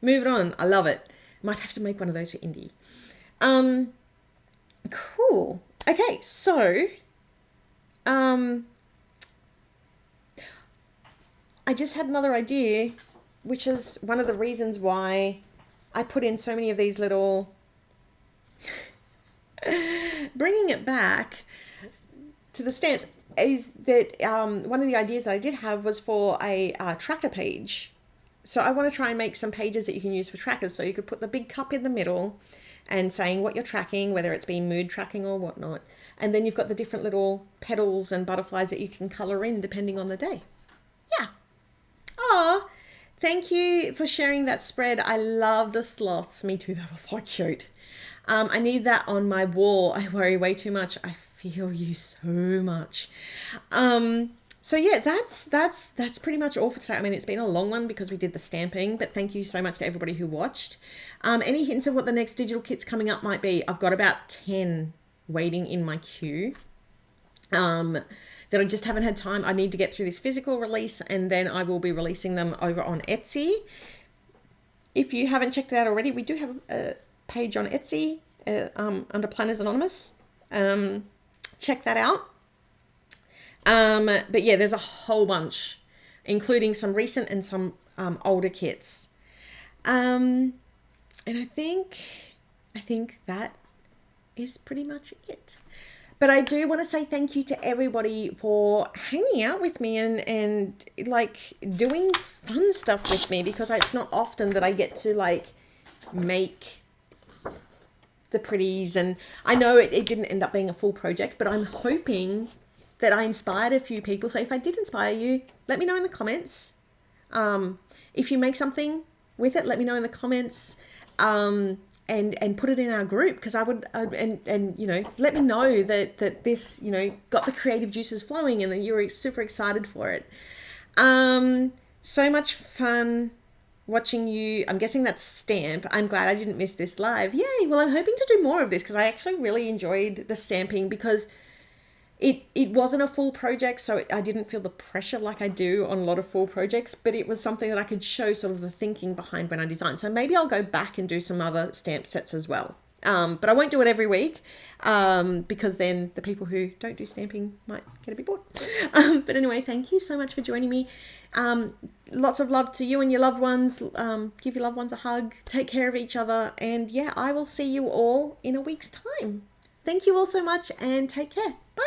move it on. I love it. Might have to make one of those for Indy. Cool. Okay, so I just had another idea, which is one of the reasons why I put in so many of these little bringing it back to the stamps is that one of the ideas that I did have was for a tracker page. So I want to try and make some pages that you can use for trackers. So you could put the big cup in the middle and saying what you're tracking, whether it's been mood tracking or whatnot. And then you've got the different little petals and butterflies that you can color in depending on the day. Yeah. Oh, thank you for sharing that spread. I love the sloths. Me too. That was so cute. I need that on my wall. I worry way too much. I feel you so much. So yeah, that's pretty much all for today. I mean, it's been a long one because we did the stamping, but thank you so much to everybody who watched. Any hints of what the next digital kits coming up might be? I've got about 10 waiting in my queue that I just haven't had time. I need to get through this physical release and then I will be releasing them over on Etsy. If you haven't checked it out already, we do have a page on Etsy under Planners Anonymous. Check that out. But yeah, there's a whole bunch, including some recent and some older kits. And I think that is pretty much it. But I do want to say thank you to everybody for hanging out with me and like doing fun stuff with me, because it's not often that I get to like make the pretties. And I know it didn't end up being a full project, but I'm hoping that I inspired a few people. So if I did inspire you, let me know in the comments. If you make something with it, let me know in the comments. And put it in our group, because I would let me know that this got the creative juices flowing and that you were super excited for it. So much fun watching you. I'm guessing that's Stamp. I'm glad I didn't miss this live. Yay. Well, I'm hoping to do more of this because I actually really enjoyed the stamping, because it wasn't a full project, so I didn't feel the pressure like I do on a lot of full projects, but it was something that I could show sort of the thinking behind when I designed. So maybe I'll go back and do some other stamp sets as well. But I won't do it every week because then the people who don't do stamping might get a bit bored. But anyway, thank you so much for joining me. Lots of love to you and your loved ones. Give your loved ones a hug. Take care of each other. And yeah, I will see you all in a week's time. Thank you all so much and take care. Bye.